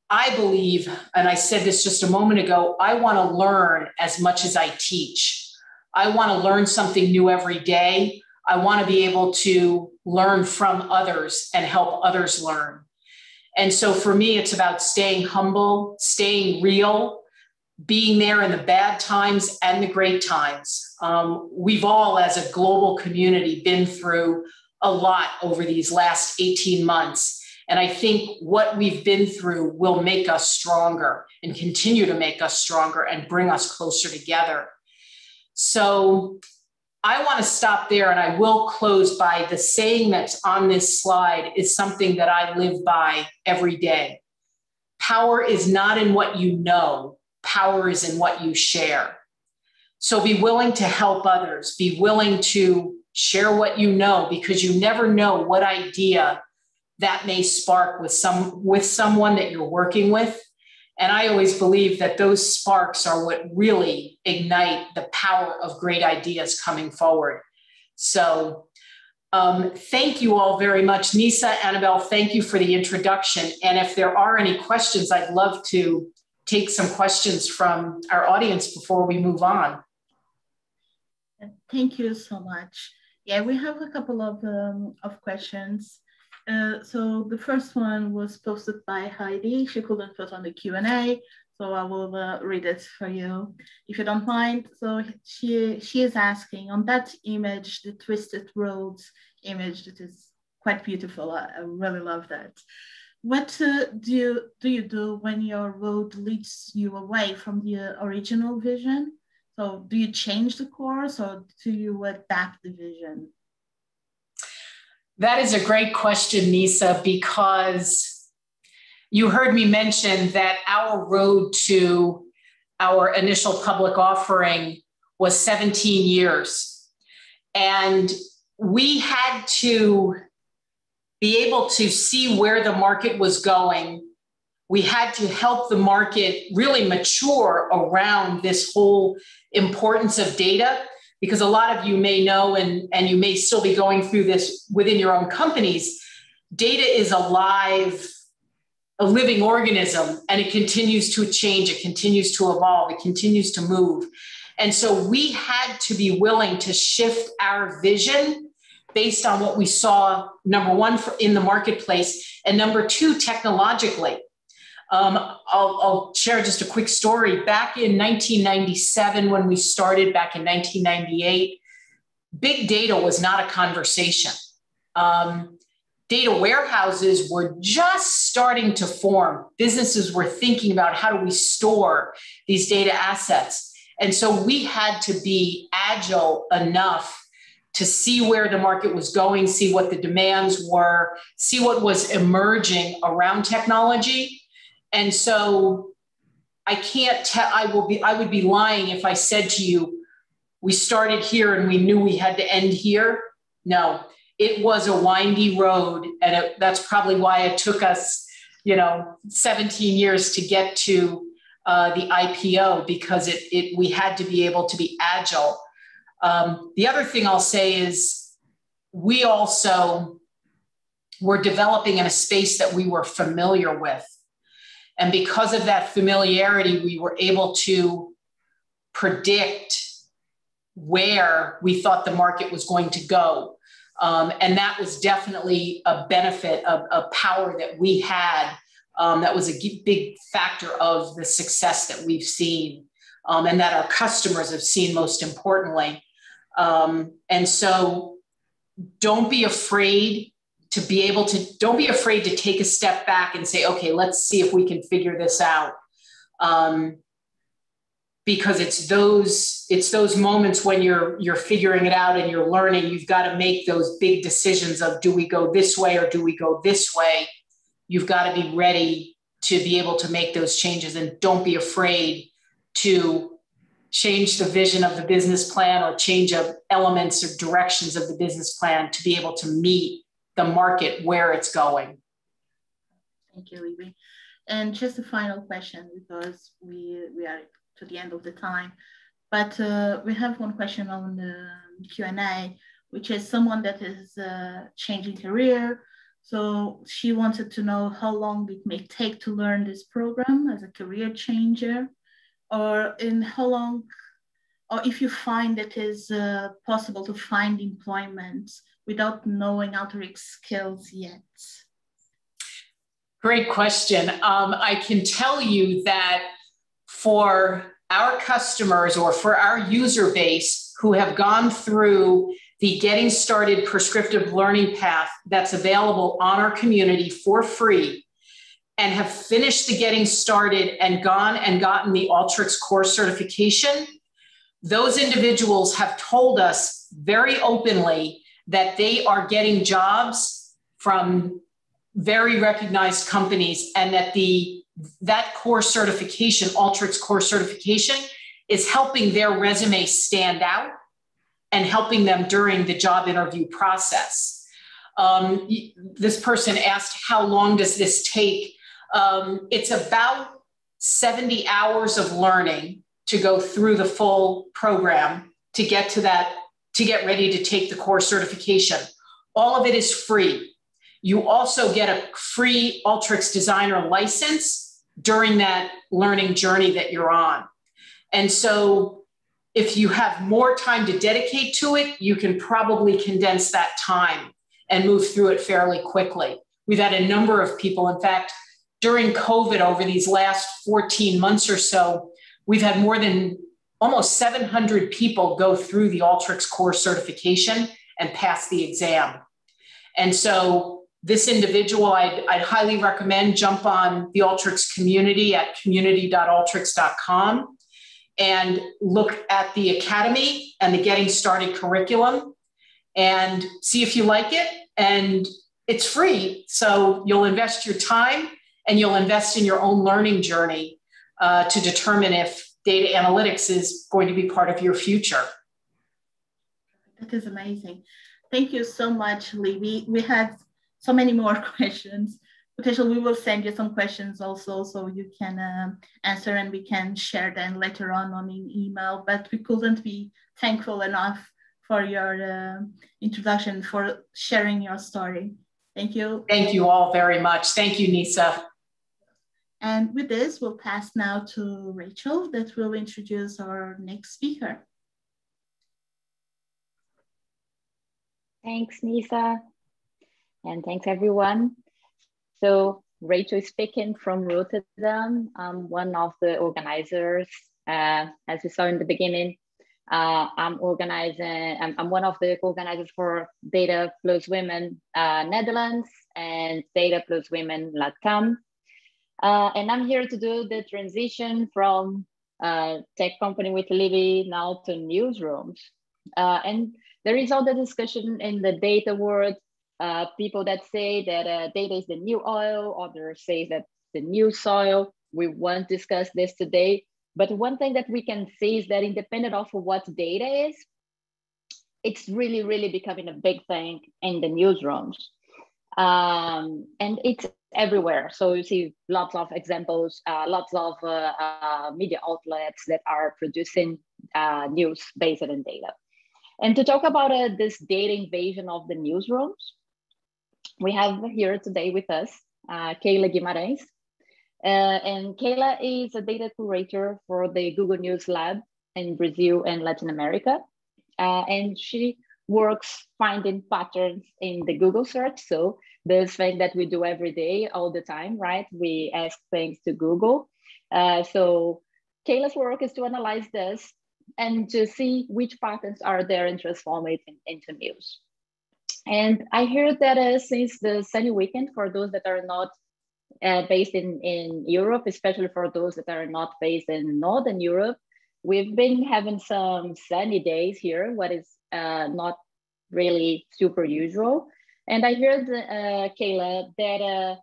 S5: I believe, and I said this just a moment ago, I want to learn as much as I teach. I want to learn something new every day. I want to be able to learn from others and help others learn. And so for me, it's about staying humble, staying real, being there in the bad times and the great times. We've all, as a global community, been through a lot over these last 18 months. And I think what we've been through will make us stronger and continue to make us stronger and bring us closer together. So I want to stop there, and I will close by the saying that's on this slide is something that I live by every day. Power is not in what you know. Power is in what you share. So be willing to help others. Be willing to share what you know, because you never know what idea that may spark with someone that you're working with. And I always believe that those sparks are what really ignite the power of great ideas coming forward. So thank you all very much. Nisa, Annabelle, thank you for the introduction. And if there are any questions, I'd love to take some questions from our audience before we move on.
S4: Thank you so much. Yeah, we have a couple of questions. So the first one was posted by Heidi. She couldn't put on the Q&A, So I will read it for you, if you don't mind. So she is asking, on that image, the twisted roads image, that is quite beautiful. I really love that. What do you do when your road leads you away from the original vision? So do you change the course or do you adapt the vision?
S5: That is a great question, Nisa, because you heard me mention that our road to our initial public offering was 17 years. And we had to be able to see where the market was going. We had to help the market really mature around this whole importance of data, because a lot of you may know, and you may still be going through this within your own companies, data is a living organism, and it continues to change, it continues to evolve, it continues to move. And so we had to be willing to shift our vision based on what we saw, number one, in the marketplace, and number two, technologically. I'll share just a quick story. Back in 1997, when we started, back in 1998, big data was not a conversation. Data warehouses were just starting to form. Businesses were thinking about, how do we store these data assets? And so we had to be agile enough to see where the market was going, see what the demands were, see what was emerging around technology. And so I can't tell, I would be lying if I said to you, we started here and we knew we had to end here. No, it was a windy road. And that's probably why it took us, 17 years to get to the IPO, because we had to be able to be agile. The other thing I'll say is we also were developing in a space that we were familiar with. And because of that familiarity, we were able to predict where we thought the market was going to go. And that was definitely a benefit, a power that we had. That was a big factor of the success that we've seen, and that our customers have seen, most importantly. And so don't be afraid to take a step back and say, okay, let's see if we can figure this out. Because it's those moments when you're figuring it out and you're learning, you've got to make those big decisions of, do we go this way or do we go this way? You've got to be ready to be able to make those changes, and don't be afraid to change the vision of the business plan or change of elements or directions of the business plan to be able to meet the market where it's going.
S4: Thank you, Olivia. And just a final question, because we are to the end of the time, but we have one question on the Q&A, which is someone that is changing career. So she wanted to know how long it may take to learn this program as a career changer, or in how long, or if you find it is possible to find employment without knowing Alteryx skills yet.
S5: Great question. I can tell you that for our customers or for our user base who have gone through the Getting Started prescriptive learning path that's available on our community for free, and have finished the Getting Started and gone and gotten the Alteryx course certification, those individuals have told us very openly that they are getting jobs from very recognized companies, and that course certification, Alteryx course certification, is helping their resume stand out and helping them during the job interview process. This person asked, how long does this take? It's about 70 hours of learning to go through the full program to get to that, to get ready to take the course certification. All of it is free. You also get a free Alteryx Designer license during that learning journey that you're on. And so if you have more time to dedicate to it, you can probably condense that time and move through it fairly quickly. We've had a number of people, in fact, during COVID over these last 14 months or so, we've had more than almost 700 people go through the Alteryx core certification and pass the exam. And so this individual, I'd highly recommend jump on the Alteryx community at community.alteryx.com and look at the Academy and the Getting Started curriculum and see if you like it. And it's free. So you'll invest your time and you'll invest in your own learning journey to determine if data analytics is going to be part of your future.
S4: That is amazing. Thank you so much, Lee. We had so many more questions. Potentially, we will send you some questions also so you can answer and we can share them later on an email. But we couldn't be thankful enough for your introduction, for sharing your story. Thank you.
S5: Thank you all very much. Thank you, Nisa.
S4: And with this, we'll pass now to Rachel that will introduce our next speaker.
S3: Thanks, Nisa. And thanks, everyone. So Rachel is speaking from Rotterdam. I'm one of the organizers. As you saw in the beginning, I'm one of the organizers for Data Plus Women Netherlands and Data Plus Women LATAM. And I'm here to do the transition from tech company with Olivia now to newsrooms. And there is all the discussion in the data world. People that say that data is the new oil, others say that the new soil. We won't discuss this today. But one thing that we can see is that independent of what data is, it's really, really becoming a big thing in the newsrooms. And it's everywhere. So you see lots of examples, lots of media outlets that are producing news based on data. And to talk about this data invasion of the newsrooms, we have here today with us Keila Guimarães. And Keila is a data curator for the Google News Lab in Brazil and Latin America. And she works finding patterns in the Google search. So this thing that we do every day, all the time, right? We ask things to Google. So Keila's work is to analyze this and to see which patterns are there and transform it into news. And I heard that since the sunny weekend, for those that are not based in Europe, especially for those that are not based in Northern Europe, we've been having some sunny days here, what is not really super usual. And I heard, Keila, that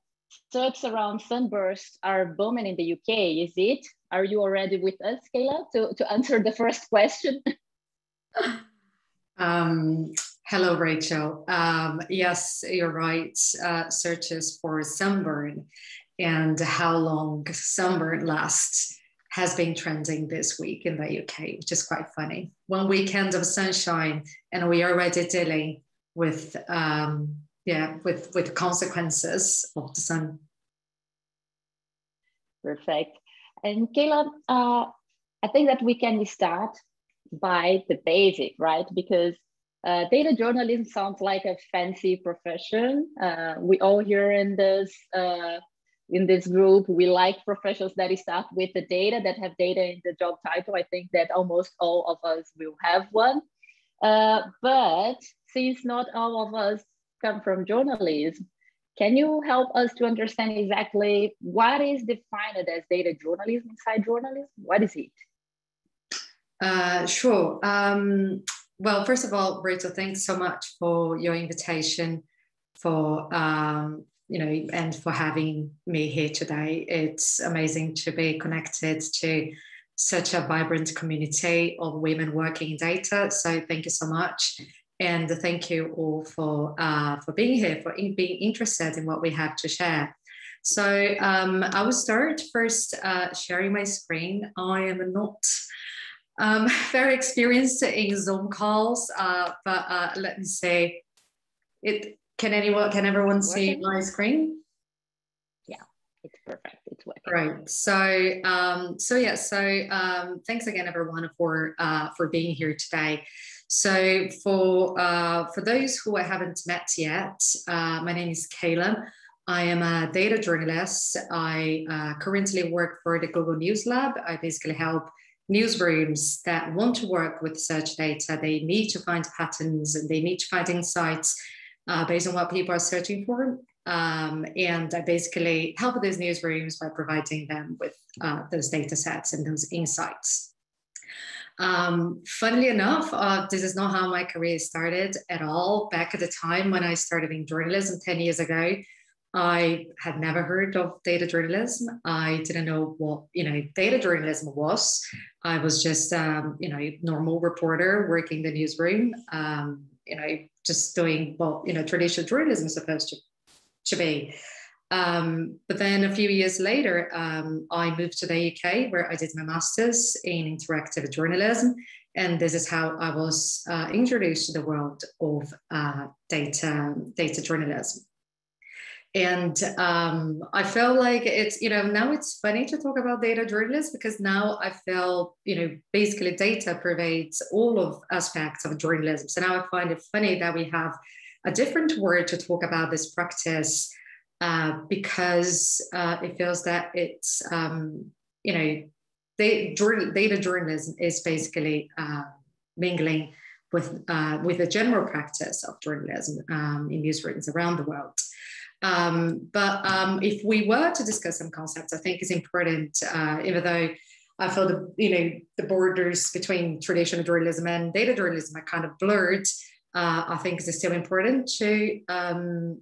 S3: searches around sunbursts are booming in the UK, is it? Are you already with us, Keila, to answer the first question?
S6: Hello, Rachel. Yes, you're right. Searches for sunburn and how long sunburn lasts has been trending this week in the UK, which is quite funny. 1 weekend of sunshine, and we are already dealing with with consequences of the sun.
S3: Perfect. And Keila, I think that we can start by the basic, right? Because data journalism sounds like a fancy profession. We all here in this group, we like professions that start with the data, that have data in the job title. I think that almost all of us will have one. But since not all of us come from journalism, can you help us to understand exactly what is defined as data journalism inside journalism? What is it?
S6: Sure. Well, first of all, Rachel, thanks so much for your invitation, for and for having me here today. It's amazing to be connected to such a vibrant community of women working in data. So thank you so much. And thank you all for being here, for being interested in what we have to share. So I will start first sharing my screen. I am not very experienced in Zoom calls, but let me say it. Can everyone see my screen?
S3: Yeah, it's perfect. It's working.
S6: Right. So thanks again, everyone, for being here today. So for those who I haven't met yet, my name is Keila. I am a data journalist. I currently work for the Google News Lab. I basically help newsrooms that want to work with search data. They need to find patterns and they need to find insights based on what people are searching for. And I basically help those newsrooms by providing them with those data sets and those insights. Funnily enough, this is not how my career started at all. Back at the time when I started in journalism 10 years ago, I had never heard of data journalism. I didn't know what, data journalism was. I was just, normal reporter working the newsroom, just doing what, traditional journalism is supposed to be. But then a few years later, I moved to the UK where I did my master's in interactive journalism. And this is how I was introduced to the world of data journalism. And I felt like it's, now it's funny to talk about data journalists because now I feel, basically data pervades all of aspects of journalism. So now I find it funny that we have a different word to talk about this practice because it feels that it's, data journalism is basically mingling with the general practice of journalism in newsrooms around the world. But if we were to discuss some concepts, I think it's important, even though I feel the borders between traditional journalism and data journalism are kind of blurred. I think it's still important to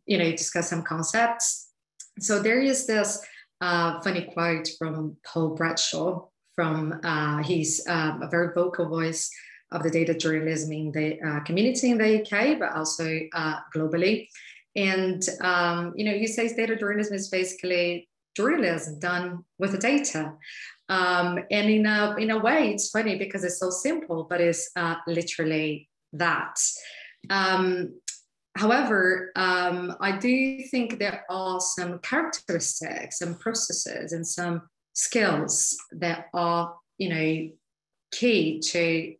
S6: discuss some concepts. So there is this funny quote from Paul Bradshaw from he's a very vocal voice of the data journalism in the community in the UK, but also globally. And, he says data journalism is basically journalism done with the data. And in a way, it's funny because it's so simple, but it's literally that. However, I do think there are some characteristics and processes and some skills that are, key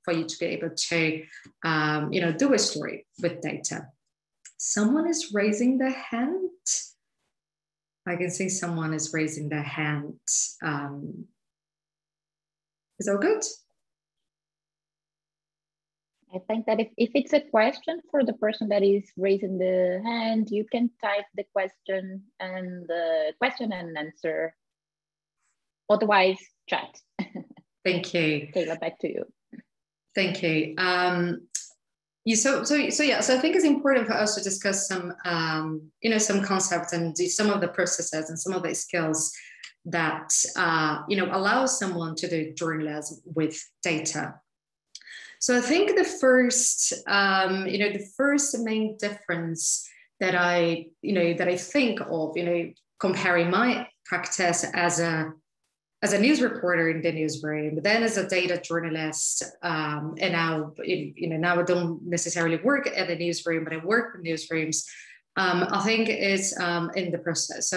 S6: for you to be able to, do a story with data. Someone is raising their hand. I can see someone is raising their hand. Is all good?
S3: I think that if it's a question for the person that is raising the hand, you can type the question and answer. Otherwise, chat.
S6: Thank you.
S3: Keila, back to you.
S6: Thank you. So I think it's important for us to discuss some, some concepts and some of the processes and some of the skills that, allow someone to do journalism with data. So I think the first main difference that I think of, comparing my practice as a news reporter in the newsroom, but then as a data journalist, and now, now I don't necessarily work at the newsroom, but I work in newsrooms. I think it's in the process.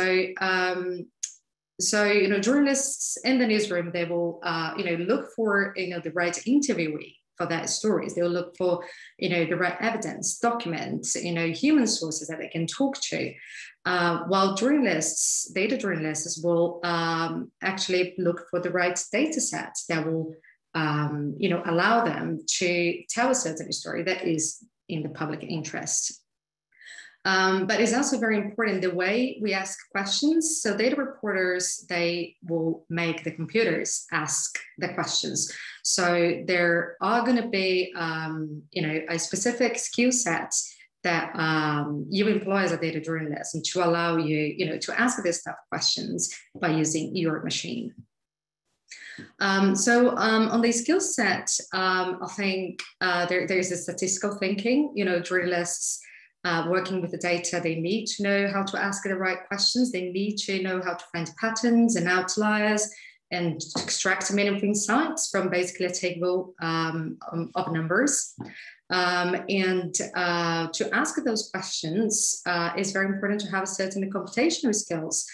S6: So journalists in the newsroom, they will, look for, the right interviewee for that stories. They'll look for, the right evidence, documents, human sources that they can talk to. While data journalists will actually look for the right data sets that will, allow them to tell a certain story that is in the public interest. But it's also very important the way we ask questions. So data reporters, they will make the computers ask the questions. So there are going to be, a specific skill set that you employ as a data journalist and to allow you, to ask this type of questions by using your machine. On the skill set, I think there's a statistical thinking. Journalists working with the data, they need to know how to ask the right questions. They need to know how to find patterns and outliers and extract meaningful insights from basically a table of numbers. And to ask those questions is very important to have certain computational skills.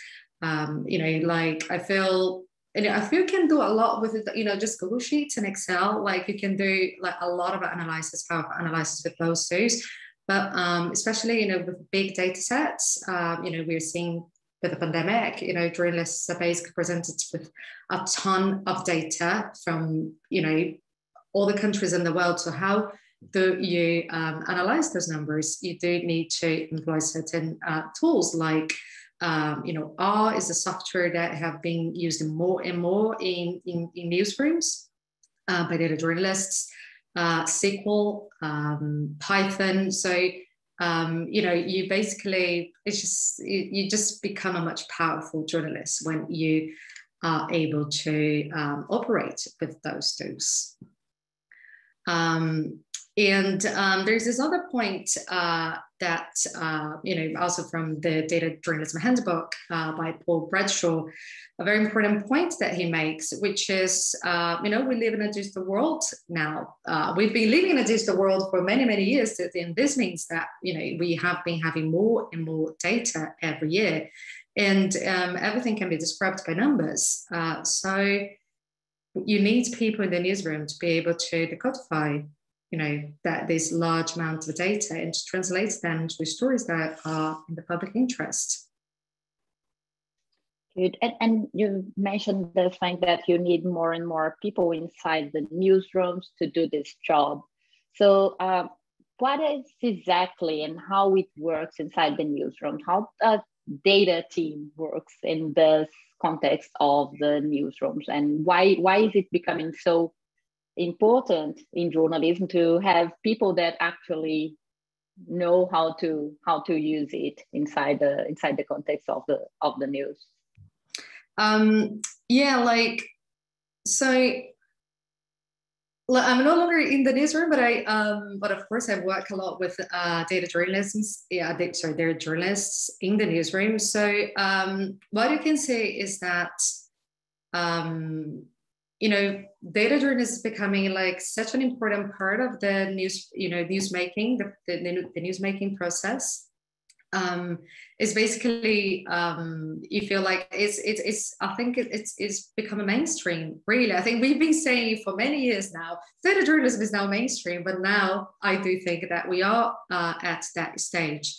S6: Like I feel you can do a lot with it, just Google Sheets and Excel. Like you can do like a lot of analysis, powerful analysis with those tools. But especially, you know, with big data sets, you know, we're seeing with the pandemic, you know, journalists are basically presented with a ton of data from, you know, all the countries in the world. So how do you analyze those numbers? You do need to employ certain tools like, you know, R is a software that have been used more and more in newsrooms by data journalists, SQL, Python. So, you know, you basically, it's just, you just become a much powerful journalist when you are able to operate with those tools. And there's this other point that, you know, also from the Data Journalism Handbook by Paul Bradshaw, a very important point that he makes, which is, you know, we live in a digital world now. We've been living in a digital world for many, many years. And this means that, you know, we have been having more and more data every year. And everything can be described by numbers. So you need people in the newsroom to be able to decodify, you know, that this large amount of data and to translate them into stories that are in the public interest.
S3: Good. And you mentioned the fact that you need more and more people inside the newsrooms to do this job. So what is exactly and how it works inside the newsroom? How the data team works in this context of the newsrooms, and why is it becoming so important in journalism to have people that actually know how to use it inside the context of the news?
S6: Yeah, like, so I'm no longer in the newsroom, but of course I work a lot with data journalists. Yeah, data journalists in the newsroom. So what you can say is that you know, data journalism is becoming like such an important part of the news, you know, newsmaking, the newsmaking process. Is basically you feel like it's I think it's become a mainstream, really. I think we've been saying for many years now, data journalism is now mainstream, but now I do think that we are at that stage.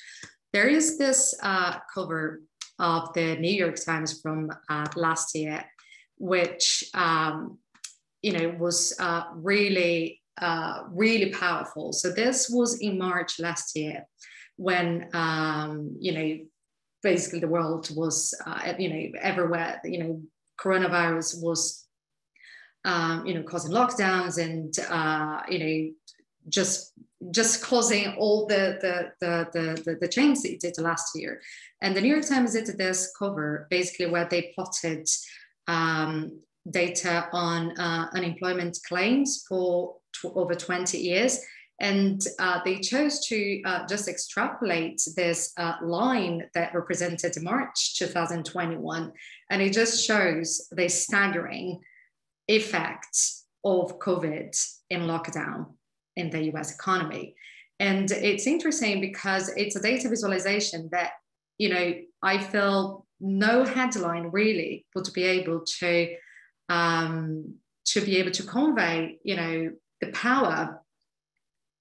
S6: There is this cover of the New York Times from last year, which you know, was really powerful. So this was in March last year, when you know, basically the world was you know, everywhere, you know, coronavirus was you know, causing lockdowns and you know, just causing all the change that it did last year. And the New York Times did this cover basically where they plotted data on unemployment claims for over 20 years. And they chose to just extrapolate this line that represented March 2021. And it just shows the staggering effects of COVID in lockdown in the US economy. And it's interesting because it's a data visualization that, you know, I feel no headline really would be able to convey, you know, the power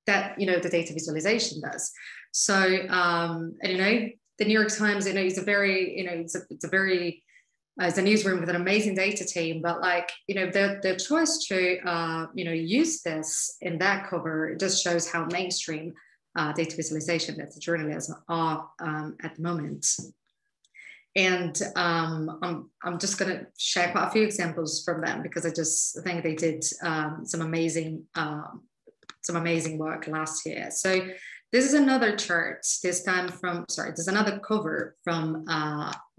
S6: that, you know, the data visualization does. So, and, you know, the New York Times, you know, is a very, you know, it's a newsroom with an amazing data team, but like, you know, their choice to, you know, use this in that cover just shows how mainstream data visualization that the journalism are at the moment. And I'm just going to share quite a few examples from them because I just think they did some amazing work last year. So this is another chart, this time from, sorry, there's another cover from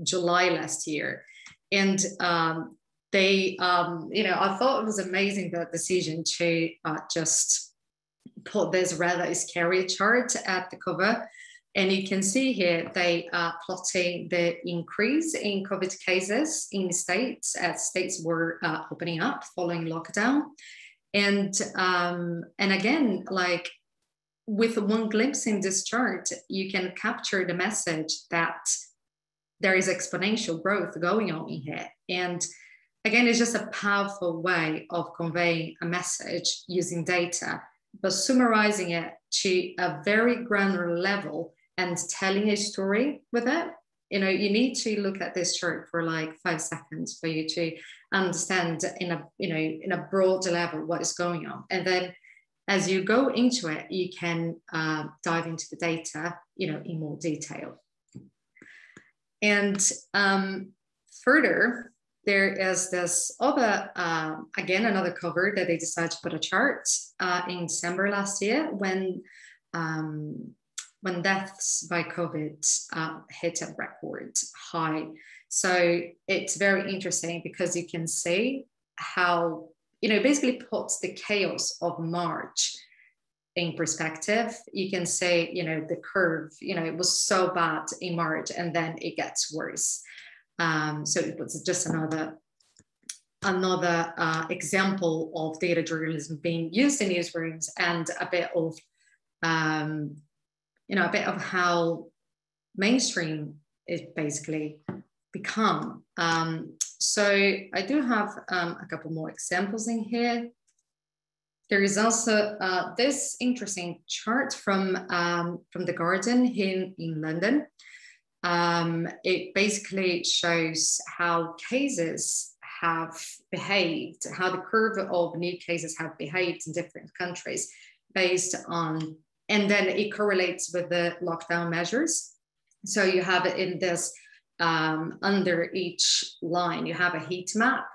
S6: July last year. And they, you know, I thought it was amazing, the decision to just put this rather scary chart at the cover. And you can see here, they are plotting the increase in COVID cases in states as states were opening up following lockdown. And again, like with one glimpse in this chart, you can capture the message that there is exponential growth going on in here. And again, it's just a powerful way of conveying a message using data, but summarizing it to a very granular level and telling a story with it. You know, you need to look at this chart for like 5 seconds for you to understand in a broad level what is going on. And then as you go into it, you can dive into the data, you know, in more detail. And further, there is this other, again, another cover that they decided to put a chart in December last year when deaths by COVID hit a record high. So it's very interesting because you can see how, you know, basically puts the chaos of March in perspective. You can say, you know, the curve, you know, it was so bad in March and then it gets worse. So it was just another example of data journalism being used in newsrooms, and a bit of, you know, a bit of how mainstream it basically become. So I do have a couple more examples in here. There is also this interesting chart from The Guardian here in London. It basically shows how cases have behaved, how the curve of new cases have behaved in different countries based on, and then it correlates with the lockdown measures. So you have it in this, under each line, you have a heat map,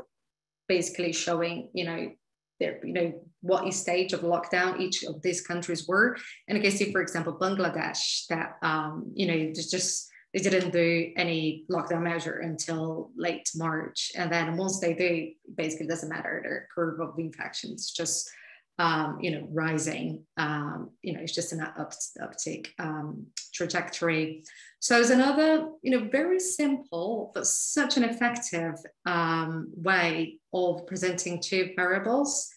S6: basically showing, you know, what stage of lockdown each of these countries were. And you can see, for example, Bangladesh, that, you know, they didn't do any lockdown measure until late March. And then once they do, basically doesn't matter, their curve of infections just, you know, rising, you know, it's just an uptick trajectory. So it's another, you know, very simple, but such an effective way of presenting two variables,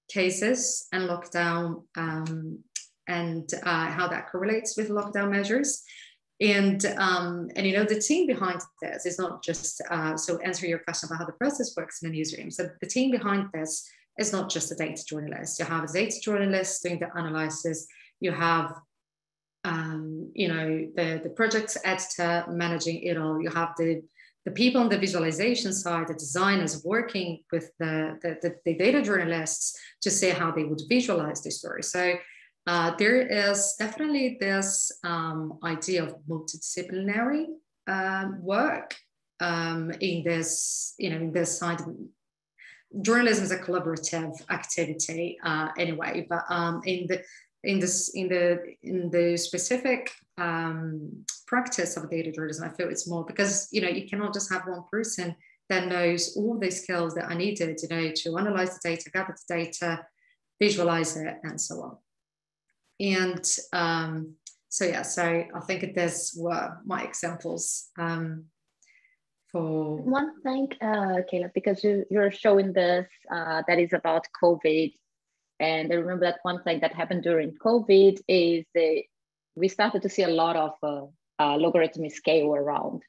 S6: cases and lockdown, and how that correlates with lockdown measures. And you know, the team behind this is not just, so answer your question about how the process works in a newsroom. So the team behind this is not just a data journalist. You have a data journalist doing the analysis. You have, you know, the project editor managing it all. You have the people on the visualization side, the designers working with the data journalists to see how they would visualize the story. So there is definitely this idea of multidisciplinary work in this, you know, in this side. Journalism is a collaborative activity anyway, but in the specific practice of data journalism, I feel it's more because, you know, you cannot just have one person that knows all the skills that are needed, you know, to analyze the data, gather the data, visualize it, and so on. And so yeah, so I think these were my examples for
S3: one thing, Keila, because you're showing this that is about COVID, and I remember that one thing that happened during COVID is we started to see a lot of logarithmic scale around,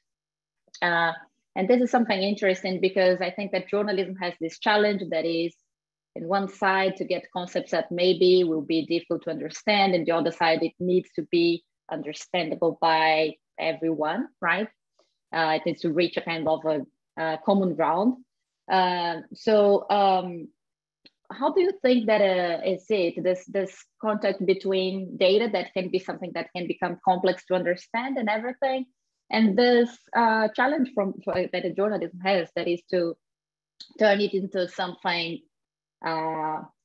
S3: and this is something interesting because I think that journalism has this challenge that is, in one side, to get concepts that maybe will be difficult to understand, and the other side, it needs to be understandable by everyone, right? It needs to reach a kind of a common ground. So how do you think that is this contact between data that can be something that can become complex to understand and everything, and this challenge that a journalism has, that is to turn it into something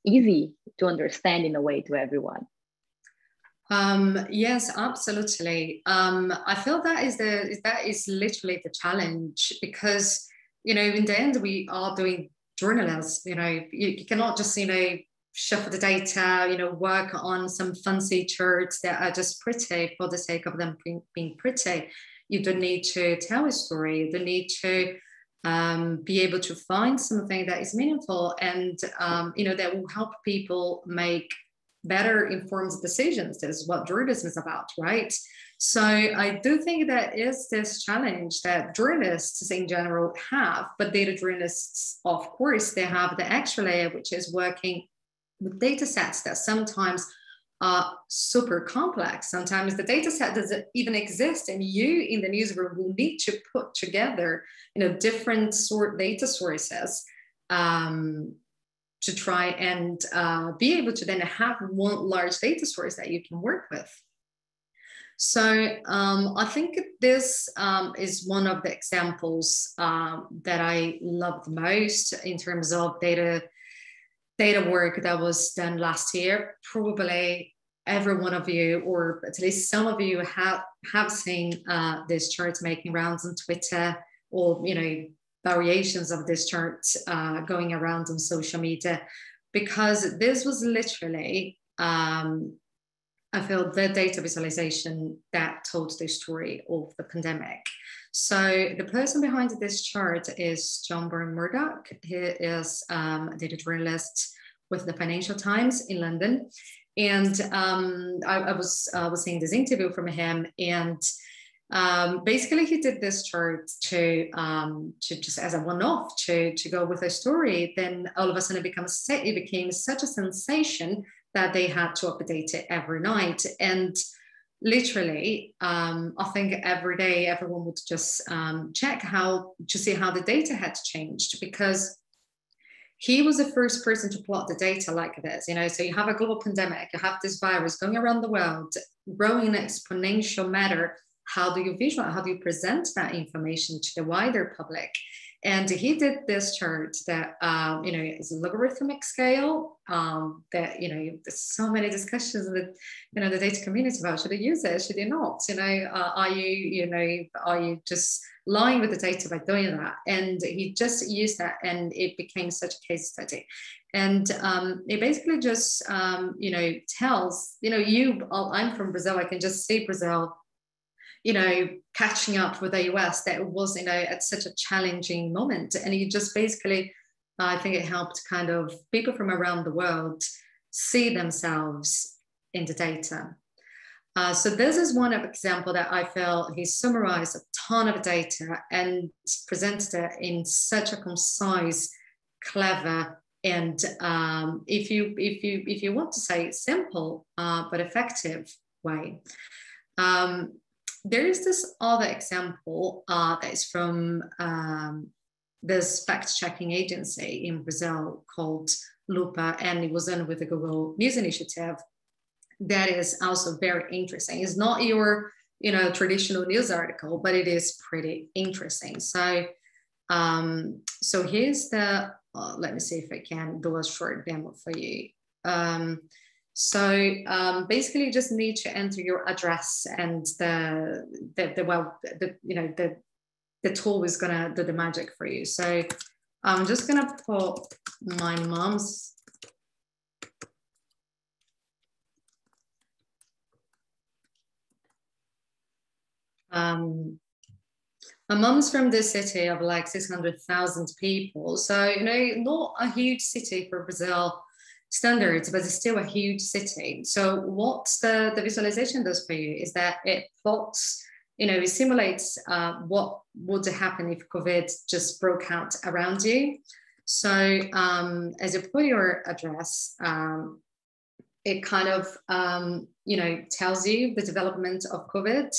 S3: easy to understand in a way to everyone?
S6: Yes, absolutely. I feel that is literally the challenge, because, you know, in the end, we are doing journalists. You know, you cannot just, you know, shuffle the data, you know, work on some fancy charts that are just pretty for the sake of them being pretty. You don't need to tell a story. You don't need to be able to find something that is meaningful and, you know, that will help people make better informed decisions. That is what journalism is about, right? So I do think that is this challenge that journalists in general have, but data journalists, of course, they have the extra layer, which is working with data sets that sometimes are super complex. Sometimes the data set doesn't even exist, and you in the newsroom will need to put together, different data sources to try and be able to then have one large data source that you can work with. So I think this is one of the examples that I love the most in terms of data work that was done last year. Probably every one of you, or at least some of you, have seen this chart making rounds on Twitter, or variations of this chart going around on social media, because this was literally I feel the data visualization that told the story of the pandemic. So the person behind this chart is John Murdoch. He is a data journalist with the Financial Times in London. And I was seeing this interview from him, and basically he did this chart to just as a one-off to go with a story. Then all of a sudden it became such a sensation that they had to update it every night. And literally, I think every day everyone would just check to see how the data had changed, because he was the first person to plot the data like this. So you have a global pandemic, you have this virus going around the world, growing in an exponential manner. How do you visualize, how do you present that information to the wider public? And he did this chart that, is a logarithmic scale that, there's so many discussions with, the data community about, should they use it, should they not? Are you just lying with the data by doing that? And he just used that, and it became such a case study. And it basically just, tells, I'm from Brazil, I can just see Brazil, catching up with the US, that it was, at such a challenging moment. And it just basically, I think it helped kind of people from around the world see themselves in the data. So this is one example that I feel he summarized a ton of data and presented it in such a concise, clever, and if you want to say simple but effective way. There is this other example that is from this fact-checking agency in Brazil called Lupa, and it was done with the Google News Initiative. That is also very interesting. It's not your traditional news article, but it is pretty interesting. So so here's the let me see if I can do a short demo for you. So basically you just need to enter your address, and the tool is gonna do the magic for you. So I'm just gonna put my mom's my mom's from this city of like 600,000 people. So, not a huge city for Brazil standards, but it's still a huge city. So what the visualization does for you is that it plots, it simulates what would happen if COVID just broke out around you. So as you put your address, it kind of, tells you the development of COVID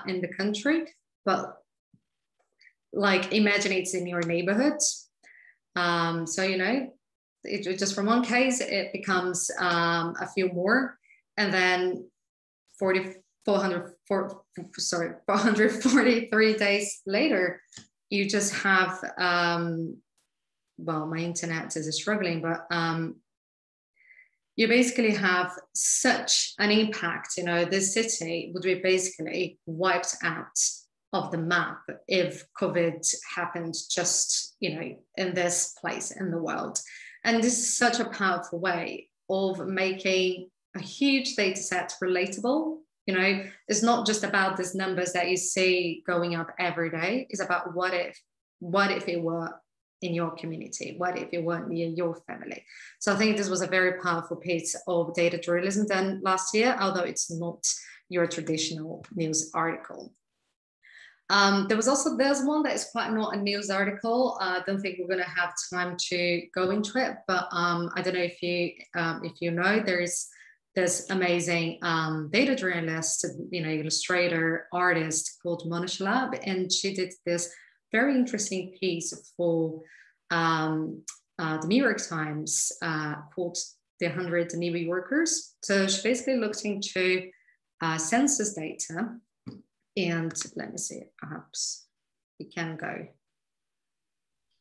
S6: in the country, but like imagine it's in your neighborhood. So, it just from one case, it becomes a few more, and then 443 days later, you just have, well, my internet is struggling, but you basically have such an impact. This city would be basically wiped out of the map if COVID happened just, in this place in the world. And this is such a powerful way of making a huge data set relatable. It's not just about these numbers that you see going up every day. It's about what if it were in your community? What if it weren't near your family? So I think this was a very powerful piece of data journalism done last year, although it's not your traditional news article. There's one that is quite not a news article. I don't think we're going to have time to go into it, but I don't know if you know, there's this amazing data journalist, illustrator, artist called Monisha Lab, and she did this very interesting piece for the New York Times called The 100 New Yorkers. So she basically looked into census data, and let me see, perhaps we can go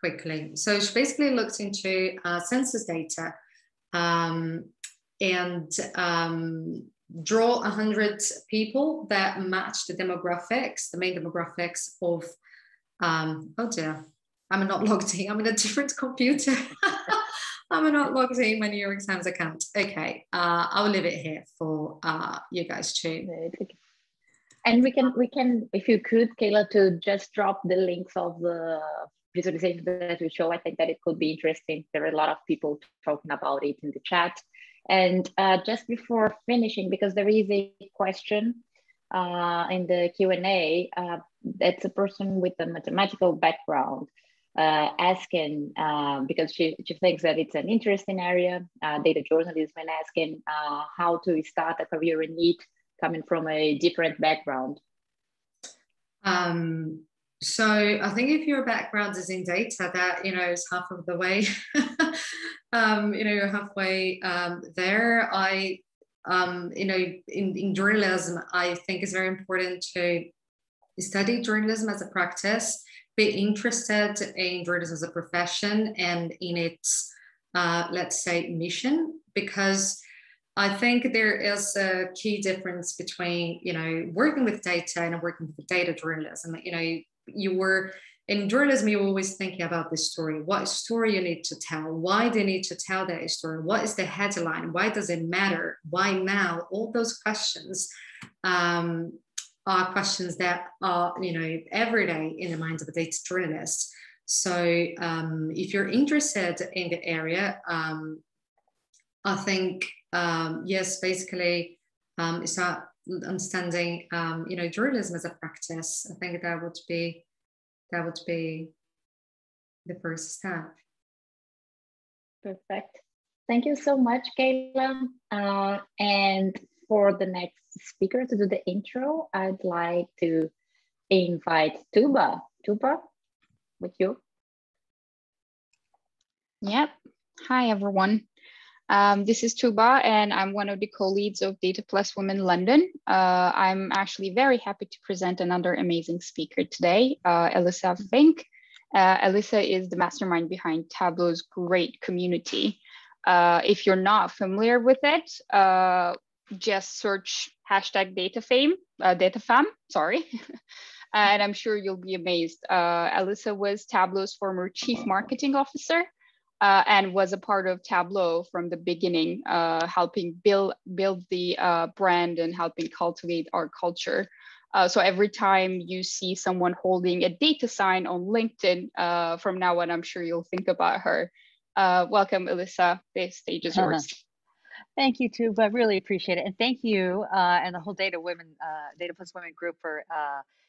S6: quickly. So she basically looked into census data and draw 100 people that match the demographics, the main demographics of, oh dear, I'm not logged in, I'm in a different computer. I'm not logged in my New York Times account. Okay, I'll leave it here for you guys too.
S3: And we can, if you could, Keila, to just drop the links of the visualization that we show. I think that it could be interesting. There are a lot of people talking about it in the chat. And just before finishing, because there is a question in the Q&A, that's a person with a mathematical background asking, because she thinks that it's an interesting area, data journalism, and asking how to start a career in it coming from a different background.
S6: So I think if your background is in data, that is half of the way. You're halfway there. In journalism, I think it's very important to study journalism as a practice, be interested in journalism as a profession and in its, let's say, mission, because I think there is a key difference between, working with data and working with data journalism. In journalism, you're always thinking about the story. What story you need to tell? Why do you need to tell that story? What is the headline? Why does it matter? Why now? All those questions are questions that are, every day in the minds of a data journalist. So if you're interested in the area, I think, yes, basically, start understanding, journalism as a practice. I think that would be the first step.
S3: Perfect. Thank you so much, Keila. And for the next speaker to do the intro, I'd like to invite Tuba. Tuba, with you.
S7: Yep. Hi, everyone. This is Tuba, and I'm one of the co-leads of Data Plus Women London. I'm actually very happy to present another amazing speaker today, Elissa Fink. Elissa is the mastermind behind Tableau's great community. If you're not familiar with it, just search #DataFam, sorry. And I'm sure you'll be amazed. Elissa was Tableau's former chief marketing officer. And was a part of Tableau from the beginning, helping build the brand and helping cultivate our culture. So every time you see someone holding a data sign on LinkedIn, from now on, I'm sure you'll think about her. Welcome, Elissa. The stage is yours.
S8: Thank you, Tuba. I really appreciate it. And thank you and the whole Data Plus Women group for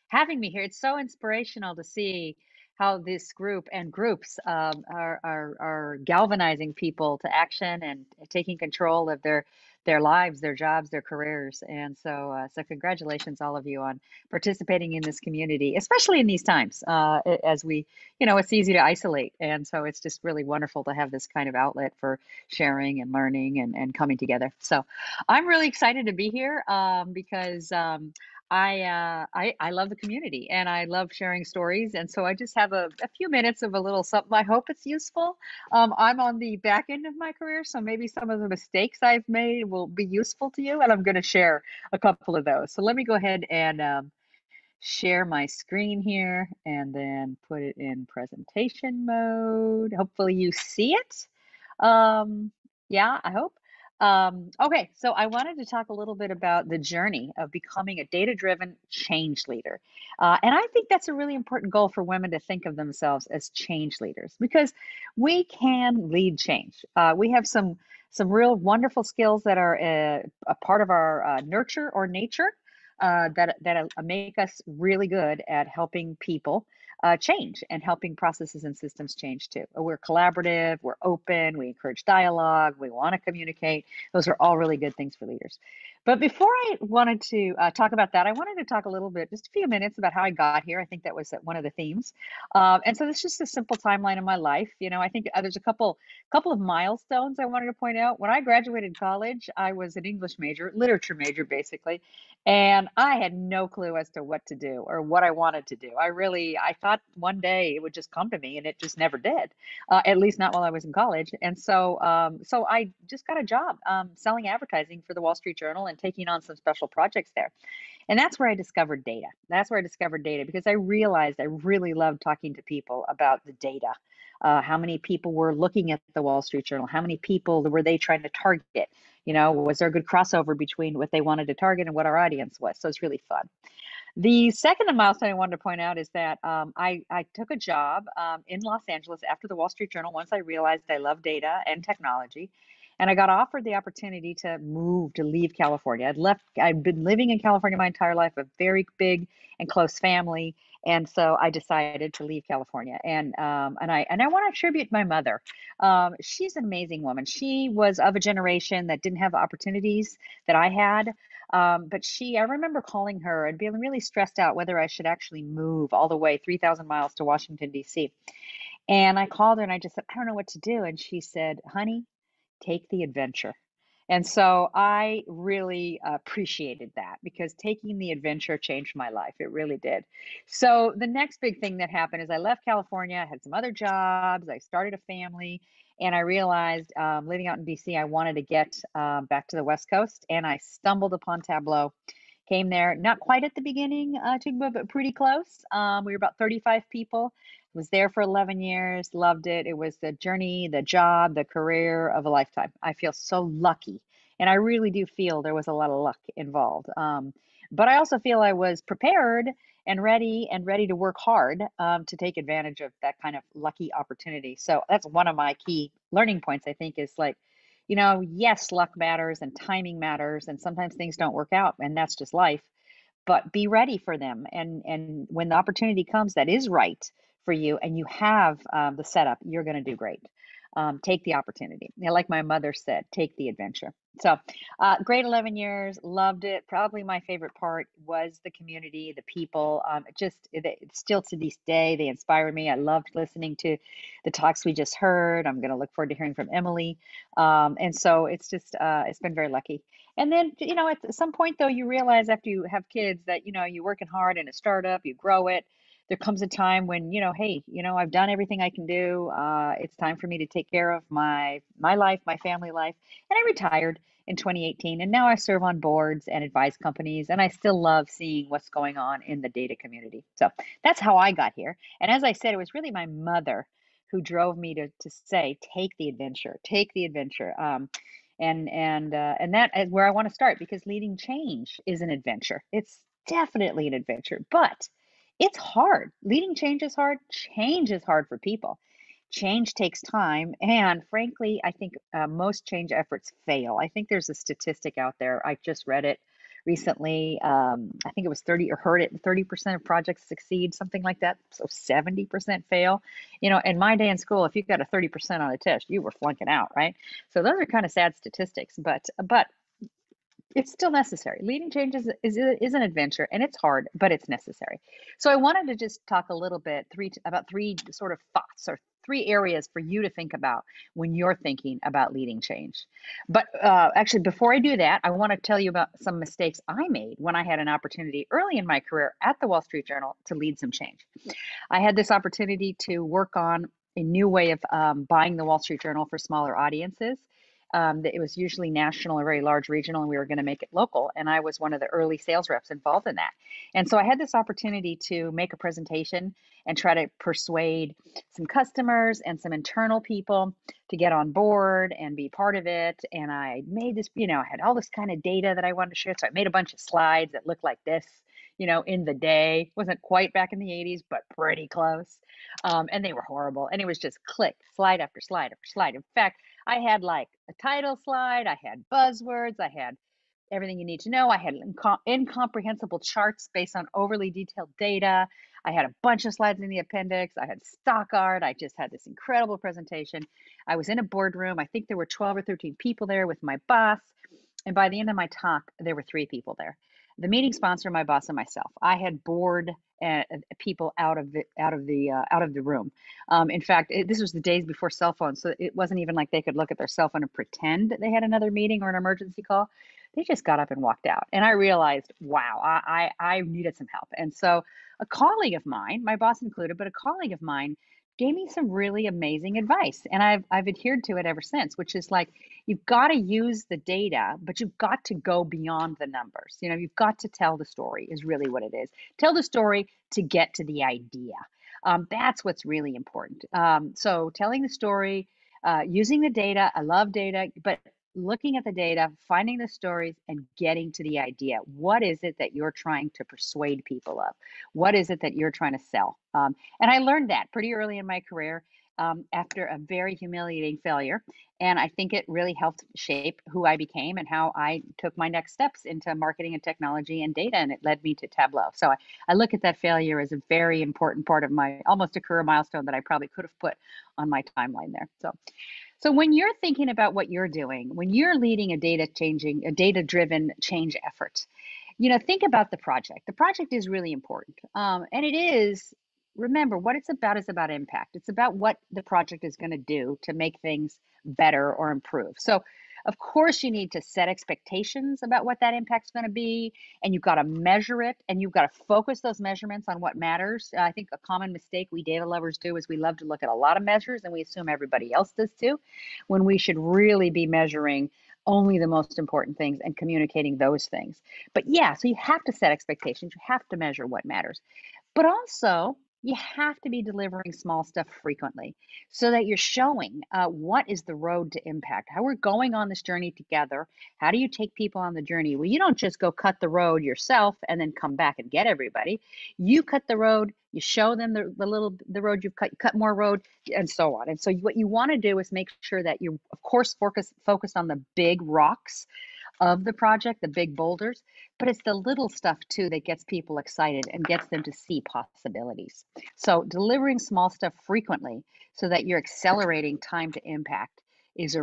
S8: having me here. It's so inspirational to see how this group and groups are galvanizing people to action and taking control of their lives, their jobs, their careers. And so congratulations, all of you, on participating in this community, especially in these times, as we, it's easy to isolate. And so it's just really wonderful to have this kind of outlet for sharing and learning and coming together. So I'm really excited to be here because I love the community and I love sharing stories. And so I just have a few minutes of a little something. I hope it's useful. I'm on the back end of my career, so maybe some of the mistakes I've made will be useful to you. And I'm going to share a couple of those. So let me go ahead and share my screen here and then put it in presentation mode. Hopefully you see it. Yeah, I hope. Okay, so I wanted to talk a little bit about the journey of becoming a data-driven change leader. And I think that's a really important goal for women to think of themselves as change leaders, because we can lead change. We have some real wonderful skills that are a part of our nurture or nature that make us really good at helping people. change and helping processes and systems change too. We're collaborative, we're open, we encourage dialogue, we want to communicate. Those are all really good things for leaders. But before I wanted to talk about that, I wanted to talk a little bit, just a few minutes, about how I got here. I think that was one of the themes. And so this is just a simple timeline of my life. You know, I think there's a couple of milestones I wanted to point out. When I graduated college, I was an English major, literature major, basically. And I had no clue as to what to do or what I wanted to do. I thought one day it would just come to me, and it just never did, at least not while I was in college. And so I just got a job selling advertising for the Wall Street Journal and taking on some special projects there. And that's where I discovered data. That's where I discovered data, because I realized I really loved talking to people about the data. How many people were looking at the Wall Street Journal? How many people were they trying to target? You know, was there a good crossover between what they wanted to target and what our audience was? So it's really fun. The second milestone I wanted to point out is that I took a job in Los Angeles after the Wall Street Journal once I realized I love data and technology. And I got offered the opportunity to leave California. I'd been living in California my entire life, a very big and close family. And so I decided to leave California. And I want to attribute my mother. She's an amazing woman. She was of a generation that didn't have the opportunities that I had. But I remember calling her and being really stressed out whether I should actually move all the way 3,000 miles to Washington, D.C. And I called her and I just said, I don't know what to do. And she said, honey, take the adventure. And so I really appreciated that, because taking the adventure changed my life. It really did. So the next big thing that happened is I left California, I had some other jobs, I started a family, and I realized living out in DC, I wanted to get back to the West Coast, and I stumbled upon Tableau. Came there, not quite at the beginning, but pretty close. We were about 35 people. Was there for 11 years, loved it. It was the journey, the job, the career of a lifetime. I feel so lucky. And I really do feel there was a lot of luck involved. But I also feel I was prepared and ready to work hard to take advantage of that kind of lucky opportunity. So that's one of my key learning points, I think, is like, you know, yes, luck matters and timing matters, and sometimes things don't work out, and that's just life. But be ready for them. And when the opportunity comes that is right for you and you have the setup, you're going to do great. Take the opportunity. Like my mother said, take the adventure. So great 11 years, loved it. Probably my favorite part was the community, the people. Still to this day, they inspire me. I loved listening to the talks we just heard. I'm going to look forward to hearing from Emily. And so it's just, it's been very lucky. And then, you know, at some point, though, you realize after you have kids that, you know, you're working hard in a startup, you grow it. There comes a time when, you know, hey, you know, I've done everything I can do. It's time for me to take care of my life, my family life. And I retired in 2018. And now I serve on boards and advise companies. And I still love seeing what's going on in the data community. So that's how I got here. And as I said, it was really my mother who drove me to say, take the adventure, take the adventure. And that is where I want to start, because leading change is an adventure. It's definitely an adventure, but it's hard. Leading change is hard. Change is hard for people. Change takes time. And frankly, I think most change efforts fail. I think there's a statistic out there. I just read it recently. I think it was 30% of projects succeed, something like that. So 70% fail. You know, in my day in school, if you got a 30% on a test, you were flunking out, right? So those are kind of sad statistics, but it's still necessary. Leading change is an adventure, and it's hard, but it's necessary. So I wanted to just talk a little bit about three sort of thoughts, or three areas for you to think about when you're thinking about leading change. But actually, before I do that, I want to tell you about some mistakes I made when I had an opportunity early in my career at the Wall Street Journal to lead some change. I had this opportunity to work on a new way of buying the Wall Street Journal for smaller audiences. It was usually national or very large regional, and we were going to make it local. And I was one of the early sales reps involved in that. And so I had this opportunity to make a presentation and try to persuade some customers and some internal people to get on board and be part of it. And I made this, you know, I had all this kind of data that I wanted to share. So I made a bunch of slides that looked like this, you know, in the day. Wasn't quite back in the 80s, but pretty close. And they were horrible. And it was just click, slide after slide after slide. In fact, I had like a title slide, I had buzzwords, I had everything you need to know. I had incomprehensible charts based on overly detailed data. I had a bunch of slides in the appendix. I had stock art. I just had this incredible presentation. I was in a boardroom. I think there were 12 or 13 people there with my boss. And by the end of my talk, there were 3 people there. The meeting sponsor, my boss, and myself. I had bored people out of the room. In fact, this was the days before cell phones, so it wasn't even like they could look at their cell phone and pretend that they had another meeting or an emergency call. They just got up and walked out. And I realized, wow, I needed some help. And so a colleague of mine, my boss included, but a colleague of mine gave me some really amazing advice. And I've adhered to it ever since, which is like, you've got to use the data, but you've got to go beyond the numbers. You know, you've got to tell the story is really what it is. Tell the story to get to the idea. That's what's really important. So telling the story, using the data, I love data, but looking at the data, finding the stories, and getting to the idea. What is it that you're trying to persuade people of? What is it that you're trying to sell? And I learned that pretty early in my career after a very humiliating failure. And I think it really helped shape who I became and how I took my next steps into marketing and technology and data. And it led me to Tableau. So I look at that failure as a very important part of my almost a career milestone that I probably could have put on my timeline there. So when you're thinking about what you're doing, when you're leading a data-driven change effort, you know, think about the project. The project is really important. And it is, remember, what it's about is about impact. It's about what the project is going to do to make things better or improve. So of course you need to set expectations about what that impact's going to be, and you've got to measure it, and you've got to focus those measurements on what matters. I think a common mistake we data lovers do is we love to look at a lot of measures, and we assume everybody else does too, when we should really be measuring only the most important things and communicating those things. But yeah, so you have to set expectations. You have to measure what matters. But also, you have to be delivering small stuff frequently so that you're showing what is the road to impact, how we're going on this journey together. How do you take people on the journey? Well, you don't just go cut the road yourself and then come back and get everybody. You cut the road, you show them the road you've cut, you cut more road, and so on. And so what you want to do is make sure that you're, of course, focused on the big rocks of the project, the big boulders, but it's the little stuff too that gets people excited and gets them to see possibilities. So delivering small stuff frequently so that you're accelerating time to impact is a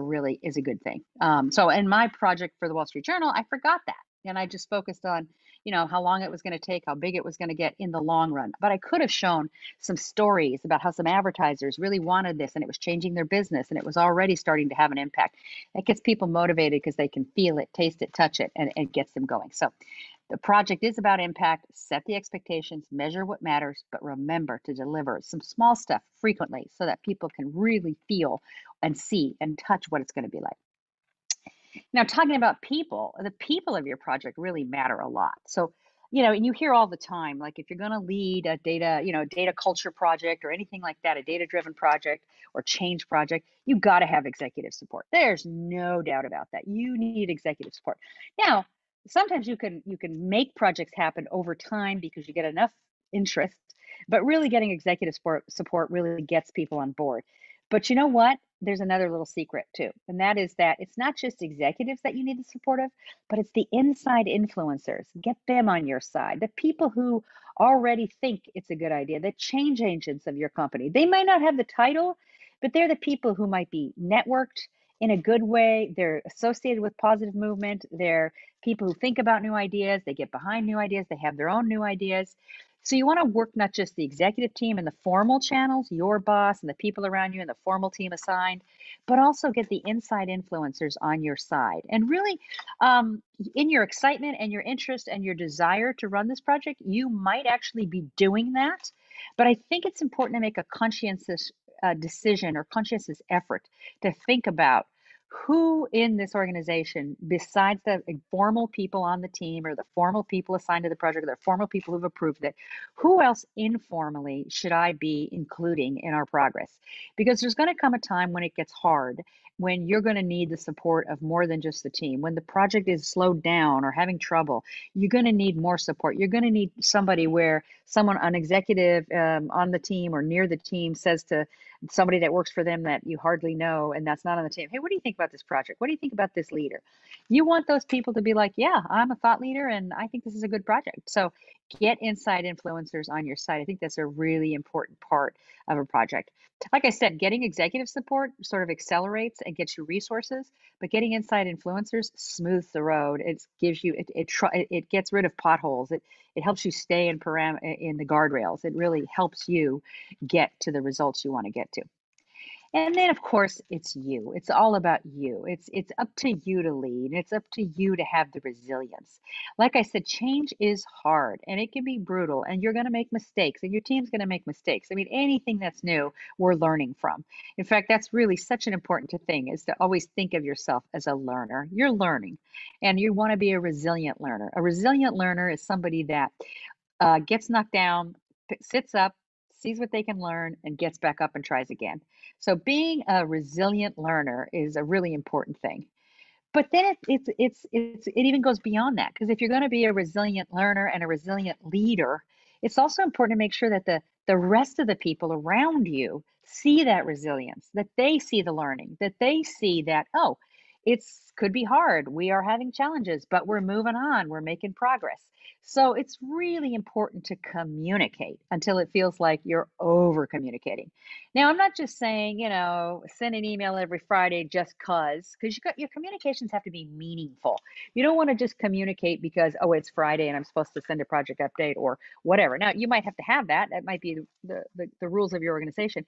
S8: good thing. So in my project for the Wall Street Journal, I forgot that. And I just focused on, you know, how long it was going to take, how big it was going to get in the long run. But I could have shown some stories about how some advertisers really wanted this and it was changing their business and it was already starting to have an impact. That gets people motivated because they can feel it, taste it, touch it, and it gets them going. So the project is about impact. Set the expectations, measure what matters, but remember to deliver some small stuff frequently so that people can really feel and see and touch what it's going to be like. Now, talking about people, the people of your project really matter a lot. So, you know, and you hear all the time, like if you're going to lead a data culture project or anything like that, a data-driven project or change project, you've got to have executive support. There's no doubt about that. You need executive support. Now, sometimes you can make projects happen over time because you get enough interest, but really getting executive support really gets people on board. But you know what? There's another little secret too. And that is that it's not just executives that you need the support of, but it's the inside influencers. Get them on your side. The people who already think it's a good idea, the change agents of your company. They might not have the title, but they're the people who might be networked in a good way. They're associated with positive movement. They're people who think about new ideas. They get behind new ideas. They have their own new ideas. So you want to work not just the executive team and the formal channels, your boss and the people around you and the formal team assigned, but also get the inside influencers on your side. And really, in your excitement and your interest and your desire to run this project, you might actually be doing that. But I think it's important to make a conscientious decision or conscientious effort to think about who in this organization, besides the formal people on the team or the formal people assigned to the project, or the formal people who've approved it, who else informally should I be including in our progress? Because there's going to come a time when it gets hard, when you're going to need the support of more than just the team. When the project is slowed down or having trouble, you're going to need more support. You're going to need somebody where an executive on the team or near the team says to somebody that works for them that you hardly know and that's not on the team. Hey, what do you think about this project? What do you think about this leader? You want those people to be like, yeah, I'm a thought leader and I think this is a good project. So get inside influencers on your side. I think that's a really important part of a project. Like I said, getting executive support sort of accelerates and gets you resources, but getting inside influencers smooths the road. It gives you, it gets rid of potholes. It helps you stay in the guardrails. It really helps you get to the results you want to get to. And then, of course, it's you. It's all about you. It's up to you to lead. It's up to you to have the resilience. Like I said, change is hard and it can be brutal and you're going to make mistakes and your team's going to make mistakes. I mean, anything that's new, we're learning from. In fact, that's really such an important thing, is to always think of yourself as a learner. You're learning and you want to be a resilient learner. A resilient learner is somebody that gets knocked down, sits up, sees what they can learn, and gets back up and tries again. So being a resilient learner is a really important thing. But then it even goes beyond that, because if you're going to be a resilient learner and a resilient leader, it's also important to make sure that the rest of the people around you see that resilience, that they see the learning, that they see that, oh, could be hard. We are having challenges, but we're moving on. We're making progress. So it's really important to communicate until it feels like you're over communicating. Now, I'm not just saying, send an email every Friday just because your communications have to be meaningful. You don't want to just communicate because, oh, it's Friday and I'm supposed to send a project update or whatever. Now, you might have to have that. That might be the rules of your organization.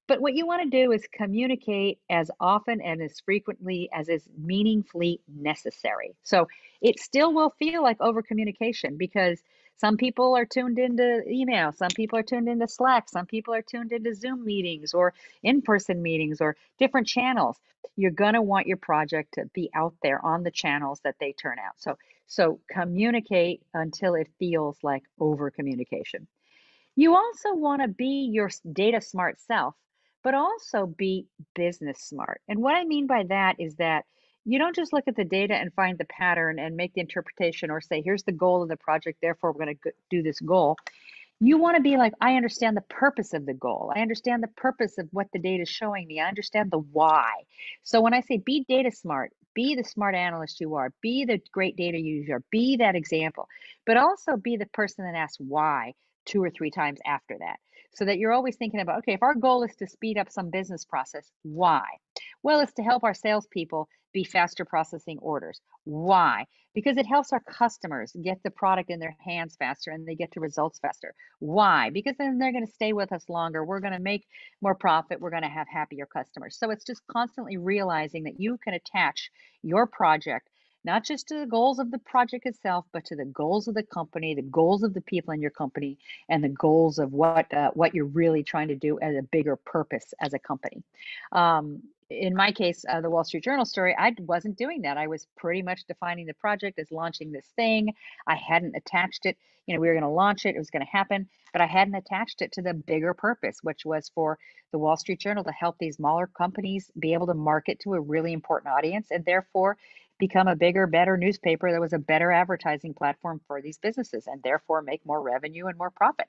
S8: But what you want to do is communicate as often and as frequently as is meaningfully necessary. So it still will feel like over communication because some people are tuned into email, some people are tuned into Slack, some people are tuned into Zoom meetings or in-person meetings or different channels. You're going to want your project to be out there on the channels that they turn out. So communicate until it feels like over communication. You also want to be your data smart self, but also be business smart. And what I mean by that is that you don't just look at the data and find the pattern and make the interpretation or say, here's the goal of the project, therefore we're going to do this goal. You want to be like, I understand the purpose of the goal. I understand the purpose of what the data is showing me. I understand the why. So when I say be data smart, be the smart analyst you are, be the great data user, be that example, but also be the person that asks why 2 or 3 times after that. So that you're always thinking about, okay, if our goal is to speed up some business process, why? Well, it's to help our salespeople be faster processing orders. Why? Because it helps our customers get the product in their hands faster and they get to results faster. Why? Because then they're going to stay with us longer. We're going to make more profit. We're going to have happier customers. So it's just constantly realizing that you can attach your project not just to the goals of the project itself, but to the goals of the company, the goals of the people in your company, and the goals of what you're really trying to do as a bigger purpose as a company. In my case, the Wall Street Journal story, I wasn't doing that. I was pretty much defining the project as launching this thing. I hadn't attached it. We were going to launch it. It was going to happen, but I hadn't attached it to the bigger purpose, which was for the Wall Street Journal to help these smaller companies be able to market to a really important audience and therefore become a bigger, better newspaper that was a better advertising platform for these businesses and therefore make more revenue and more profit.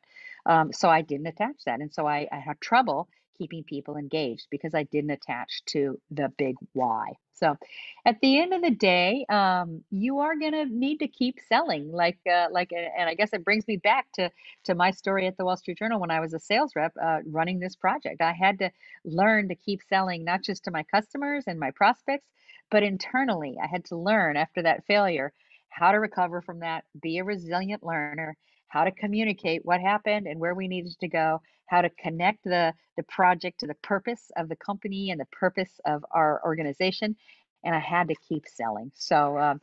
S8: So I didn't attach that. And so I had trouble keeping people engaged because I didn't attach to the big why. So at the end of the day, you are going to need to keep selling and I guess it brings me back to my story at the Wall Street Journal when I was a sales rep running this project. I had to learn to keep selling, not just to my customers and my prospects, but internally. I had to learn after that failure how to recover from that, be a resilient learner, how to communicate what happened and where we needed to go, how to connect the project to the purpose of the company and the purpose of our organization. And I had to keep selling. So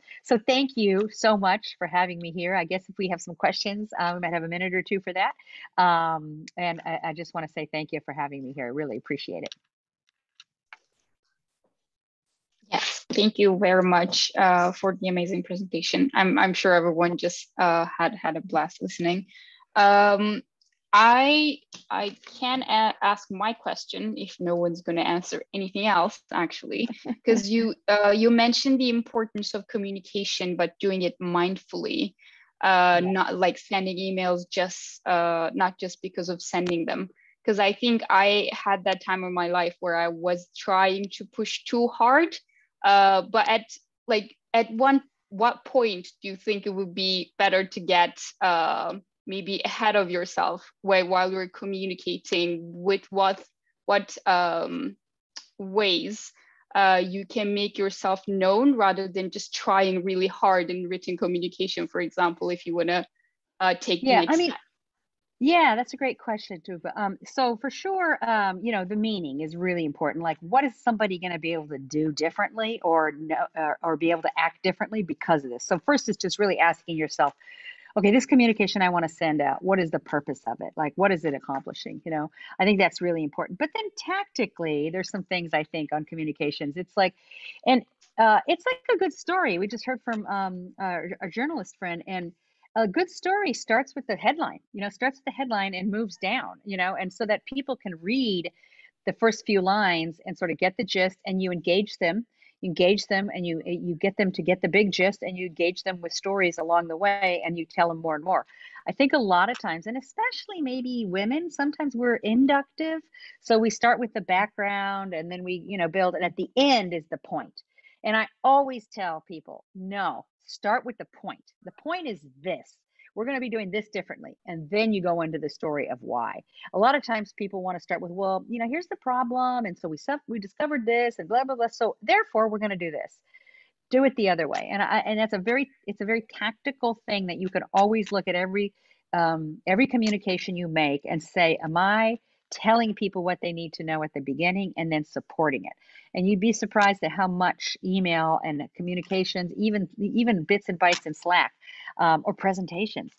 S8: thank you so much for having me here. I guess if we have some questions, we might have a minute or two for that. And I just want to say thank you for having me here. I really appreciate it.
S7: Yes, thank you very much for the amazing presentation. I'm sure everyone just had a blast listening. I can ask my question if no one's going to answer anything else, actually, because you mentioned the importance of communication, but doing it mindfully, not like sending emails just not just because of sending them. Because I think I had that time in my life where I was trying to push too hard. But at what point do you think it would be better to get maybe ahead of yourself while you're communicating with what ways you can make yourself known rather than just trying really hard in written communication, for example, if you want to take the next step?
S8: Yeah, that's a great question too. But so for sure, the meaning is really important. Like, what is somebody going to be able to do differently, or be able to act differently because of this? So first, it's just really asking yourself, okay, this communication I want to send out, what is the purpose of it? Like, what is it accomplishing? I think that's really important. But then tactically, there's some things I think on communications. It's like, it's like a good story. We just heard from a journalist friend, and a good story starts with the headline, and moves down, and so that people can read the first few lines and sort of get the gist, and you engage them and you get them to get the big gist, and you engage them with stories along the way, and you tell them more and more. I think a lot of times, and especially maybe women, sometimes we're inductive. So we start with the background and then we, build, and at the end is the point. And I always tell people, no, start with the point. The point is this. We're going to be doing this differently. And then you go into the story of why. A lot of times people want to start with, well, here's the problem. And so we discovered this and blah, blah, blah. So therefore, we're going to do this. Do it the other way. And it's a very tactical thing that you can always look at every communication you make and say, am I telling people what they need to know at the beginning and then supporting it? And you'd be surprised at how much email and communications, even bits and bytes in Slack or presentations,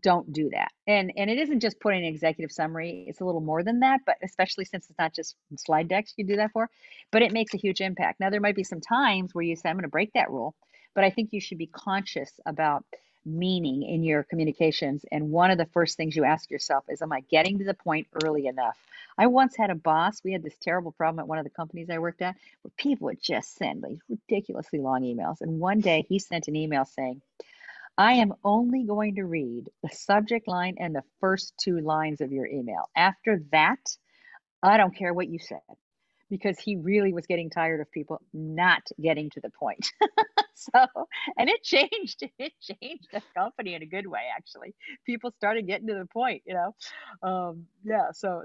S8: don't do that. And it isn't just putting an executive summary. It's a little more than that, but especially since it's not just slide decks you do that for, but it makes a huge impact. Now, there might be some times where you say, I'm going to break that rule, but I think you should be conscious about meaning in your communications. And one of the first things you ask yourself is, am I getting to the point early enough? I once had a boss, we had this terrible problem at one of the companies I worked at, where people would just send these ridiculously long emails. And one day he sent an email saying, I am only going to read the subject line and the first 2 lines of your email. After that, I don't care what you said, because he really was getting tired of people not getting to the point. And it changed the company in a good way, actually. People started getting to the point, So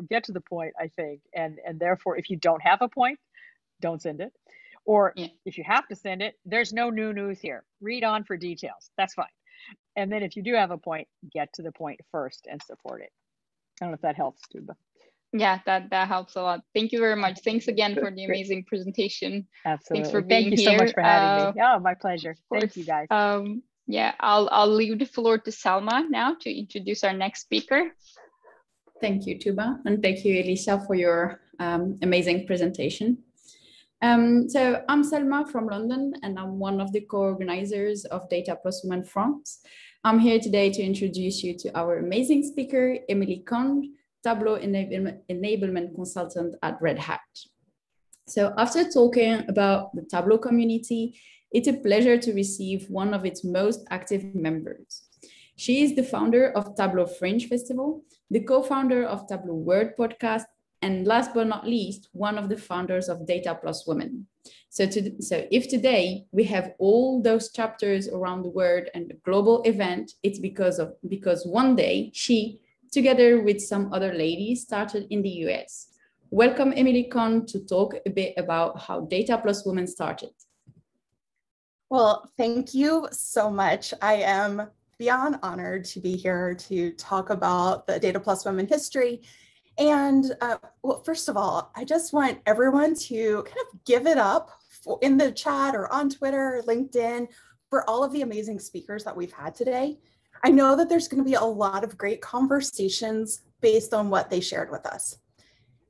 S8: get to the point, I think. And therefore, if you don't have a point, don't send it. Or if you have to send it, there's no new news here. Read on for details. That's fine. And then if you do have a point, get to the point first and support it. I don't know if that helps, Tuba.
S7: Yeah, that helps a lot. Thank you very much. Thanks again for the amazing presentation.
S8: Absolutely.
S7: Thanks for being here.
S8: Thank you so much for having me. Oh, my pleasure. Thank you, guys.
S7: I'll leave the floor to Selma now to introduce our next speaker.
S9: Thank you, Tuba, and thank you, Elissa, for your amazing presentation. So I'm Selma from London, and I'm one of the co-organizers of Data Plus Women France. I'm here today to introduce you to our amazing speaker, Emily Kund, Tableau enablement consultant at Red Hat. So after talking about the Tableau community, it's a pleasure to receive one of its most active members. She is the founder of Tableau Fringe Festival, the co-founder of Tableau Word podcast, and last but not least, one of the founders of Data Plus Women. So if today we have all those chapters around the world and the global event, it's because one day she, together with some other ladies, started in the US. Welcome, Emily Kund, to talk a bit about how Data Plus Women started.
S10: Well, thank you so much. I am beyond honored to be here to talk about the Data Plus Women history. And well, first of all, I just want everyone to kind of give it up in the chat or on Twitter or LinkedIn for all of the amazing speakers that we've had today. I know that there's going to be a lot of great conversations based on what they shared with us.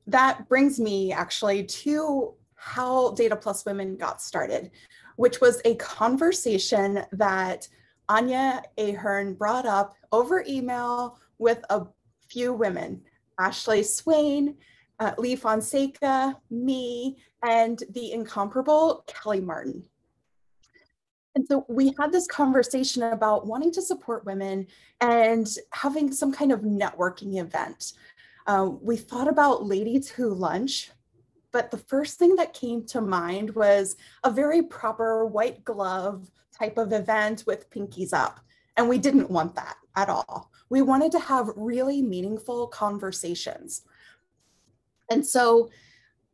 S10: That brings me actually to how Data Plus Women got started, which was a conversation that Anya Ahern brought up over email with a few women, Ashley Swain, Lee Fonseca, me, and the incomparable Kelly Martin. And so we had this conversation about wanting to support women and having some kind of networking event. We thought about Ladies Who Lunch, but the first thing that came to mind was a very proper white glove type of event with pinkies up. And we didn't want that at all. We wanted to have really meaningful conversations. And so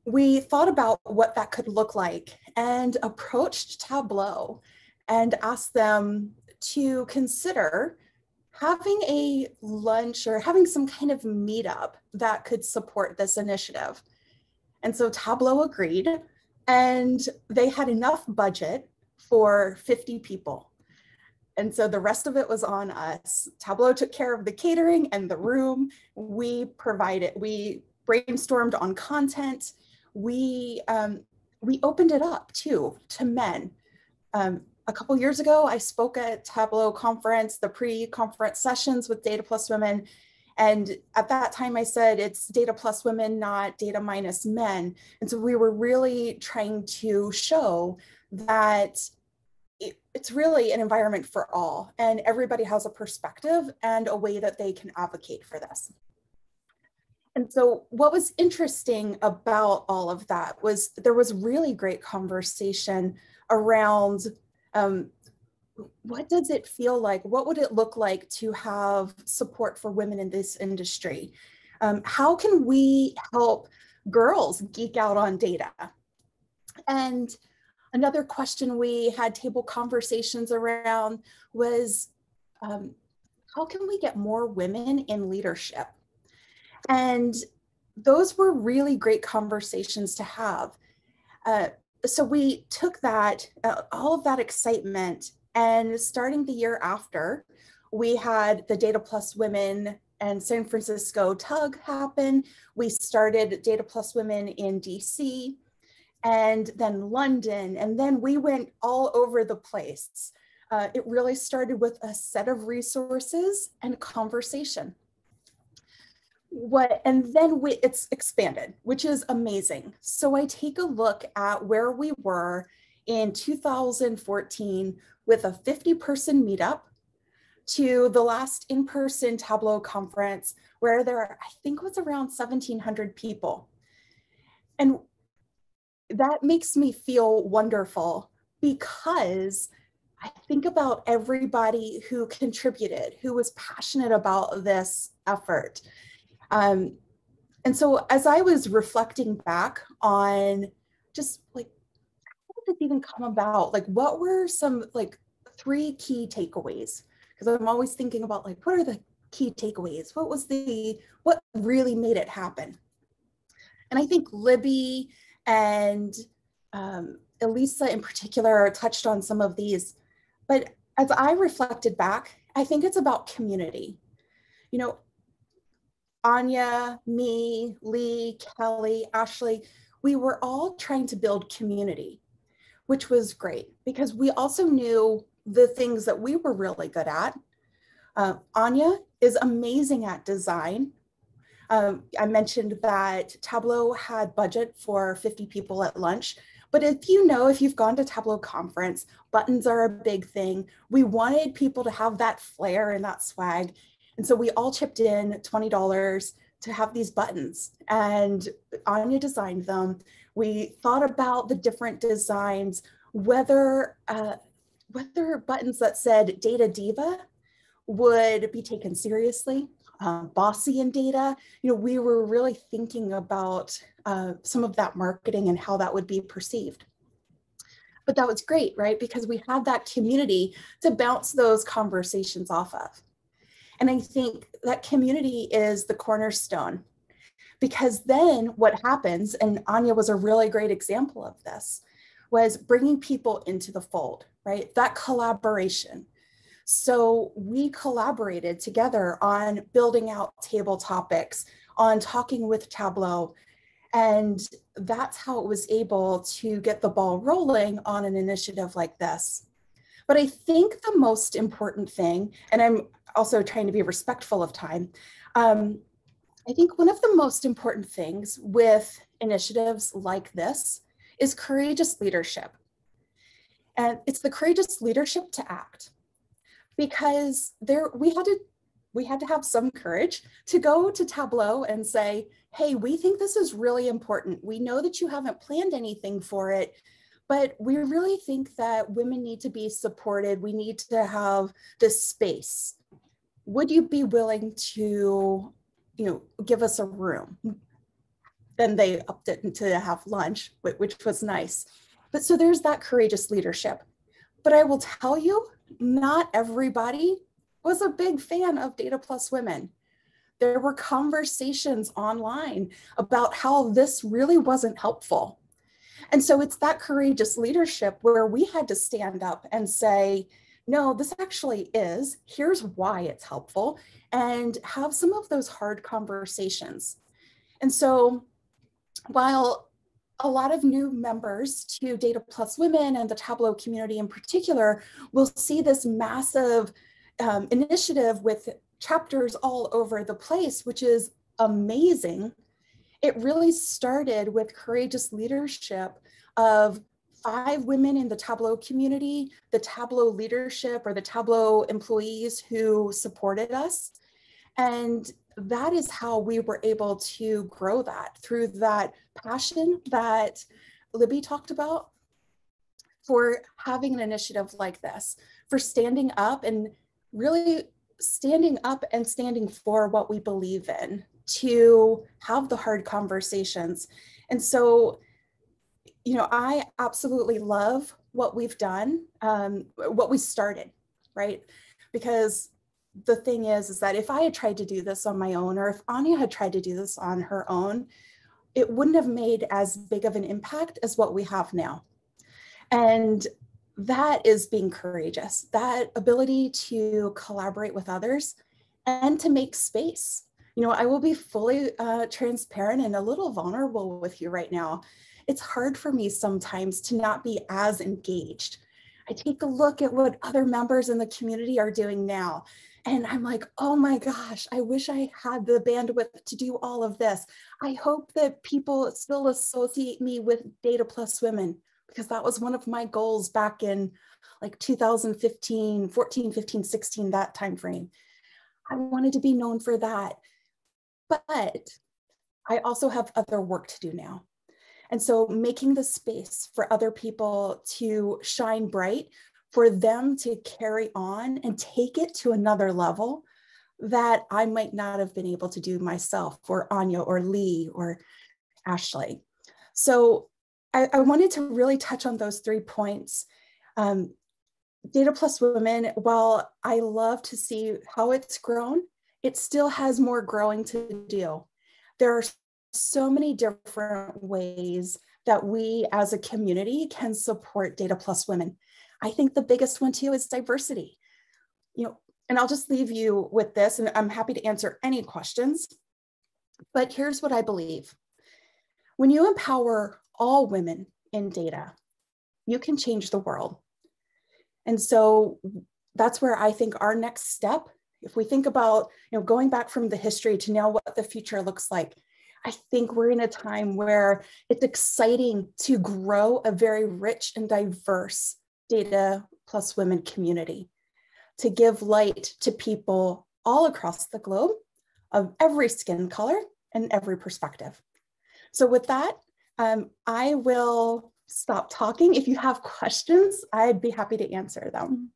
S10: we thought about what that could look like and approached Tableau and asked them to consider having a lunch or having some kind of meetup that could support this initiative. And so Tableau agreed, and they had enough budget for 50 people. And so the rest of it was on us. Tableau took care of the catering and the room. We brainstormed on content. We opened it up too to men. A couple years ago, I spoke at Tableau conference, the pre-conference sessions with Data Plus Women. And at that time I said, it's Data Plus Women, not Data minus men. And so we were really trying to show that it's really an environment for all, and everybody has a perspective and a way that they can advocate for this. And so what was interesting about all of that was there was really great conversation around what does it feel like? What would it look like to have support for women in this industry? How can we help girls geek out on data? And another question we had table conversations around was, how can we get more women in leadership? And those were really great conversations to have. So we took that, all of that excitement, and starting the year after, we had the Data Plus Women and San Francisco tug happen. We started Data Plus Women in DC, and then London, and then we went all over the place. It really started with a set of resources and conversation. And then it's expanded, which is amazing. So I take a look at where we were in 2014 with a 50-person meetup to the last in-person Tableau conference where there, I think, was around 1,700 people. And that makes me feel wonderful because I think about everybody who contributed, who was passionate about this effort. And so as I was reflecting back on just like, how did this even come about? Like, what were some like 3 key takeaways? Because I'm always thinking about like, what are the key takeaways? What really made it happen? And I think Libby and Elissa in particular touched on some of these, but as I reflected back, I think it's about community. You know, Anya, me, Lee, Kelly, Ashley, we were all trying to build community, which was great because we also knew the things that we were really good at. Anya is amazing at design. I mentioned that Tableau had budget for 50 people at lunch, but if you've gone to Tableau conference, buttons are a big thing. We wanted people to have that flair and that swag. And so we all chipped in $20 to have these buttons, and Anya designed them. We thought about the different designs, whether buttons that said Data Diva would be taken seriously, bossy in data. You know, we were really thinking about some of that marketing and how that would be perceived. But that was great, right? Because we had that community to bounce those conversations off of. And I think that community is the cornerstone, because then what happens, and Anya was a really great example of this, was bringing people into the fold, right? That collaboration. So we collaborated together on building out table topics, on talking with Tableau, and that's how it was able to get the ball rolling on an initiative like this. But I think the most important thing, and I'm also trying to be respectful of time, I think one of the most important things with initiatives like this is courageous leadership. And it's the courageous leadership to act, because we had to we had to have some courage to go to Tableau and say, hey, we think this is really important. We know that you haven't planned anything for it, but we really think that women need to be supported. We need to have this space. Would you be willing to, give us a room? Then they upped it to have lunch, which was nice. But so there's that courageous leadership. But I will tell you, not everybody was a big fan of Data Plus Women. There were conversations online about how this really wasn't helpful. And so it's that courageous leadership where we had to stand up and say, no, this actually is, here's why it's helpful, and have some of those hard conversations. And so while a lot of new members to Data Plus Women and the Tableau community in particular will see this massive initiative with chapters all over the place, which is amazing, it really started with courageous leadership of 5 women in the Tableau community, the Tableau leadership or the Tableau employees who supported us. And that is how we were able to grow that, through that passion that Libby talked about, for having an initiative like this, for standing up and really standing up and standing for what we believe in, to have the hard conversations. And so, I absolutely love what we've done, what we started, right? Because the thing is that if I had tried to do this on my own, or if Anya had tried to do this on her own, it wouldn't have made as big of an impact as what we have now. And that is being courageous, that ability to collaborate with others and to make space. I will be fully transparent and a little vulnerable with you right now. It's hard for me sometimes to not be as engaged. I take a look at what other members in the community are doing now, and I'm like, oh my gosh, I wish I had the bandwidth to do all of this. I hope that people still associate me with Data Plus Women, because that was one of my goals back in like 2015, 14, 15, 16, that timeframe. I wanted to be known for that. But I also have other work to do now. And so making the space for other people to shine bright, for them to carry on and take it to another level that I might not have been able to do myself, or Anya or Lee or Ashley. So I wanted to really touch on those 3 points. Data Plus Women, while I love to see how it's grown, it still has more growing to do. There are so many different ways that we as a community can support Data Plus Women. I think the biggest one too is diversity. And I'll just leave you with this, and I'm happy to answer any questions, but here's what I believe. When you empower all women in data, you can change the world. And so that's where I think our next step, if we think about going back from the history to now what the future looks like, I think we're in a time where it's exciting to grow a very rich and diverse Data Plus Women community, to give light to people all across the globe of every skin color and every perspective. So with that, I will stop talking. If you have questions, I'd be happy to answer them,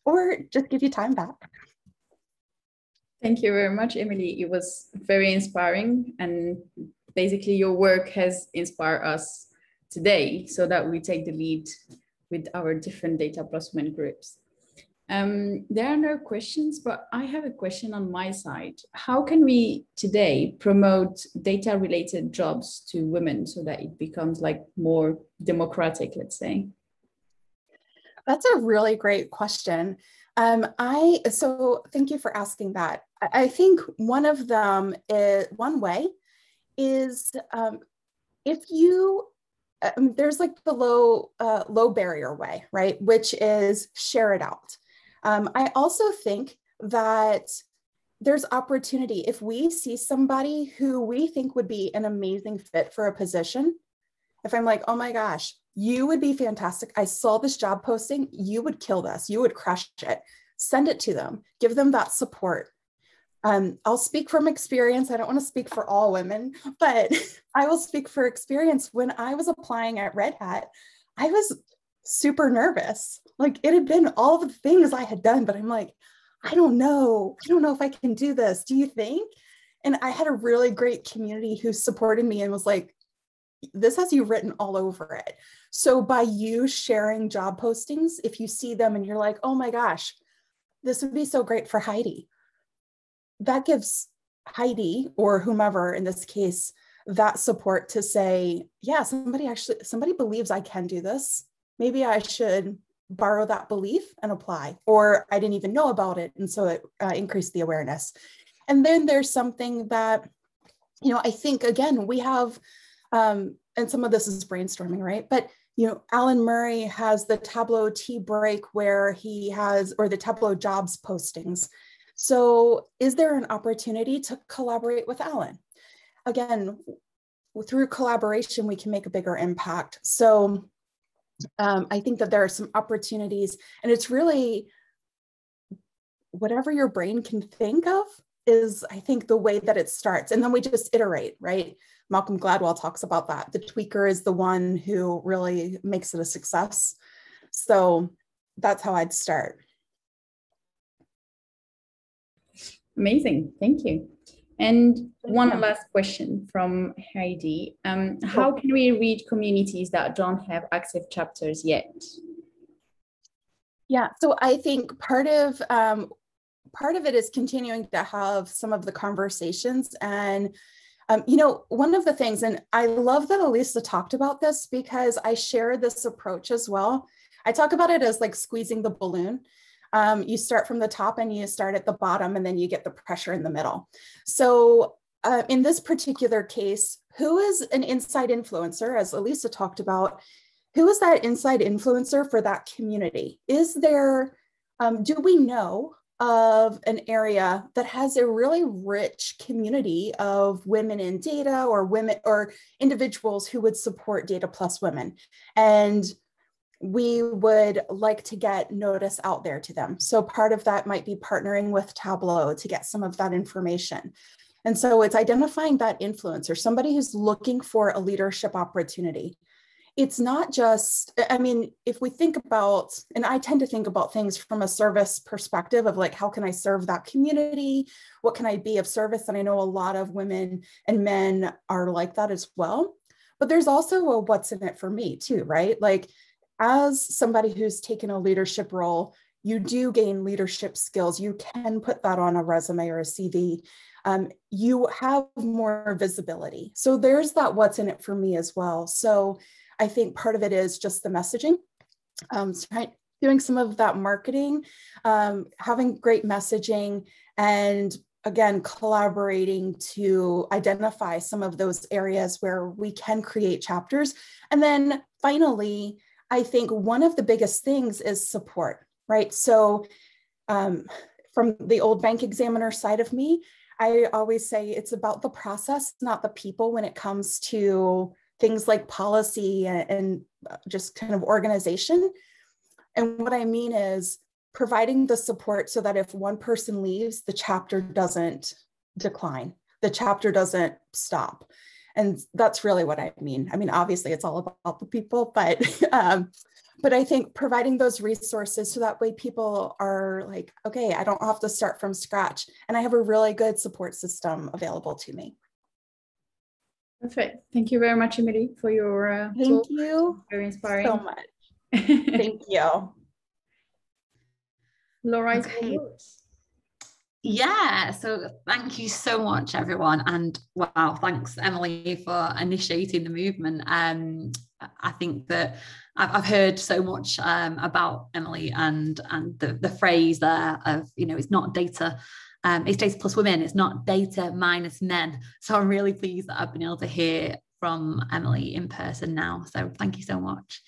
S10: or just give you time back.
S9: Thank you very much, Emily. It was very inspiring, and basically your work has inspired us today so that we take the lead with our different Data Plus Women groups. There are no questions, but I have a question on my side. How can we today promote data-related jobs to women so that it becomes like more democratic, let's say?
S10: That's a really great question. So thank you for asking that. I think one of them is, one way is if you, there's like the low barrier way, right? Which is share it out. I also think that there's opportunity if we see somebody who we think would be an amazing fit for a position. If I'm like, oh my gosh, you would be fantastic. I saw this job posting. You would kill this. You would crush it. Send it to them. Give them that support. I'll speak from experience. I don't want to speak for all women, but I will speak for experience. When I was applying at Red Hat, I was super nervous. Like, it had been all the things I had done, but I'm like, I don't know if I can do this. Do you think? And I had a really great community who supported me and was like, this has you written all over it. So by you sharing job postings, if you see them and you're like, oh my gosh, this would be so great for Heidi, that gives Heidi, or whomever in this case, that support to say, yeah, somebody believes I can do this. Maybe I should borrow that belief and apply, or I didn't even know about it. And so it increased the awareness. And then there's something that, I think, again, we have, and some of this is brainstorming, right? But, Alan Murray has the Tableau tea break where he has, or the Tableau jobs postings. So is there an opportunity to collaborate with Alan? Again, through collaboration, we can make a bigger impact. So I think that there are some opportunities, and it's really whatever your brain can think of is, I think, the way that it starts. And then we just iterate, right? Malcolm Gladwell talks about that. The tweaker is the one who really makes it a success. So that's how I'd start.
S9: Amazing, thank you. And one last question from Heidi. How can we reach communities that don't have active chapters yet?
S10: Yeah, so I think part of it is continuing to have some of the conversations. And, one of the things, and I love that Elissa talked about this because I share this approach as well. I talk about it as like squeezing the balloon. You start from the top and you start at the bottom, and then you get the pressure in the middle. So in this particular case, who is an inside influencer, as Elissa talked about? Who is that inside influencer for that community? Is there, do we know of an area that has a really rich community of women in data, or women or individuals who would support Data Plus Women? And we would like to get notice out there to them. So part of that might be partnering with Tableau to get some of that information. And so it's identifying that influencer, somebody who's looking for a leadership opportunity. It's not just, if we think about, and I tend to think about things from a service perspective of like, how can I serve that community? What can I be of service? And I know a lot of women and men are like that as well. But there's also a what's in it for me too, right? Like, as somebody who's taken a leadership role, you do gain leadership skills. You can put that on a resume or a CV. You have more visibility. So there's that what's in it for me as well. So I think part of it is just the messaging, doing some of that marketing, having great messaging, and again, collaborating to identify some of those areas where we can create chapters. And then finally, I think one of the biggest things is support, right? So from the old bank examiner side of me, I always say it's about the process, not the people, when it comes to things like policy and just kind of organization. And what I mean is providing the support so that if one person leaves, the chapter doesn't decline, the chapter doesn't stop. And that's really what I mean. Obviously it's all about the people, but I think providing those resources so that way people are like, okay, I don't have to start from scratch, and I have a really good support system available to me.
S9: Perfect. Thank you very much, Emily, for your
S10: Thank
S9: talk.
S10: you
S9: Very inspiring.
S10: so much. Thank you.
S9: Laura,
S11: okay. Yeah, so thank you so much, everyone. And wow, thanks, Emily, for initiating the movement. I think that I've heard so much about Emily and the phrase there of, it's not data, it's data plus women, it's not data minus men. So I'm really pleased that I've been able to hear from Emily in person now. So thank you so much.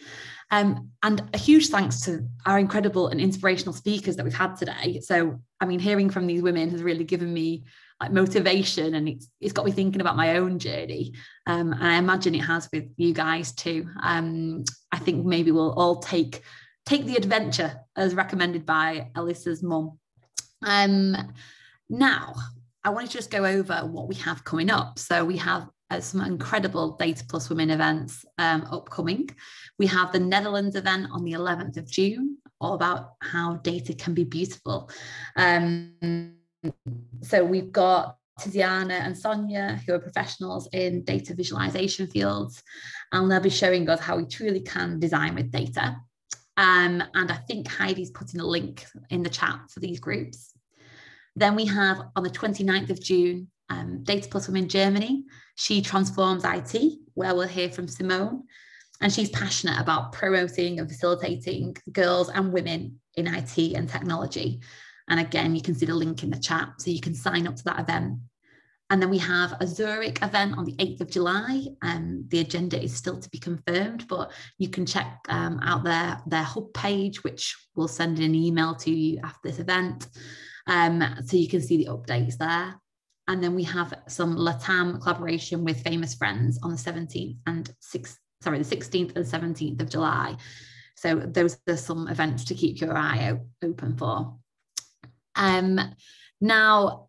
S11: And a huge thanks to our incredible and inspirational speakers that we've had today. So, hearing from these women has really given me like motivation, and it's got me thinking about my own journey. And I imagine it has with you guys too. I think maybe we'll all take the adventure as recommended by Elissa's mum. Now, I wanted to just go over what we have coming up. So we have some incredible Data Plus Women events upcoming. We have the Netherlands event on the 11th of June, all about how data can be beautiful. So we've got Tiziana and Sonia, who are professionals in data visualization fields, and they'll be showing us how we truly can design with data. And I think Heidi's putting a link in the chat for these groups. Then we have on the 29th of June, Data Plus Women Germany. She transforms IT, where we'll hear from Simone. And she's passionate about promoting and facilitating girls and women in IT and technology. And again, you can see the link in the chat, so you can sign up to that event. And then we have a Zurich event on the 8th of July. The agenda is still to be confirmed, but you can check out their hub page, which we'll send an email to you after this event. So you can see the updates there. And then we have some LATAM collaboration with Famous Friends on the 16th and 17th of July. So those are some events to keep your eye open for. Now,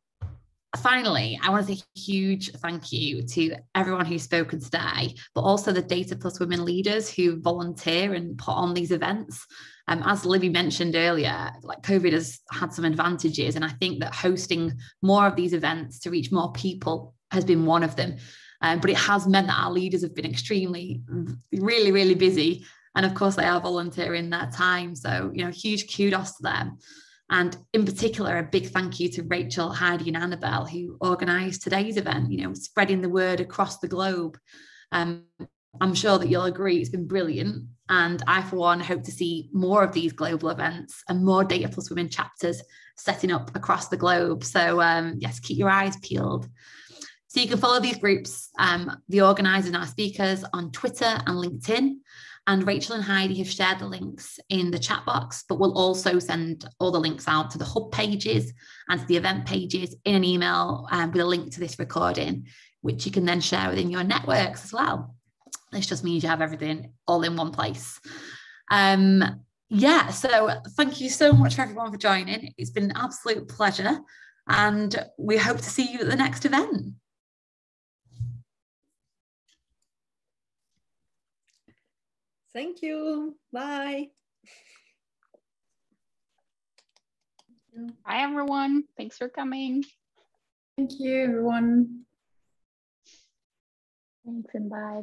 S11: finally, I want to say a huge thank you to everyone who's spoken today, but also the Data Plus Women leaders who volunteer and put on these events. As Olivia mentioned earlier, like COVID has had some advantages, and I think that hosting more of these events to reach more people has been one of them. But it has meant that our leaders have been really, really busy. And of course, they are volunteering their time. So, huge kudos to them. And in particular, a big thank you to Rachel, Heidi, and Annabelle, who organised today's event, spreading the word across the globe. I'm sure that you'll agree it's been brilliant. And I, for one, hope to see more of these global events and more Data Plus Women chapters setting up across the globe. So yes, keep your eyes peeled. So you can follow these groups, the organisers and our speakers, on Twitter and LinkedIn. And Rachel and Heidi have shared the links in the chat box, but we'll also send all the links out to the hub pages and to the event pages in an email with a link to this recording, which you can then share within your networks as well. This just means you have everything all in one place. Yeah, so thank you so much for everyone for joining. It's been an absolute pleasure, and we hope to see you at the next event.
S2: Thank you. Bye.
S7: Hi, everyone. Thanks for coming.
S9: Thank you, everyone.
S3: Thanks and bye.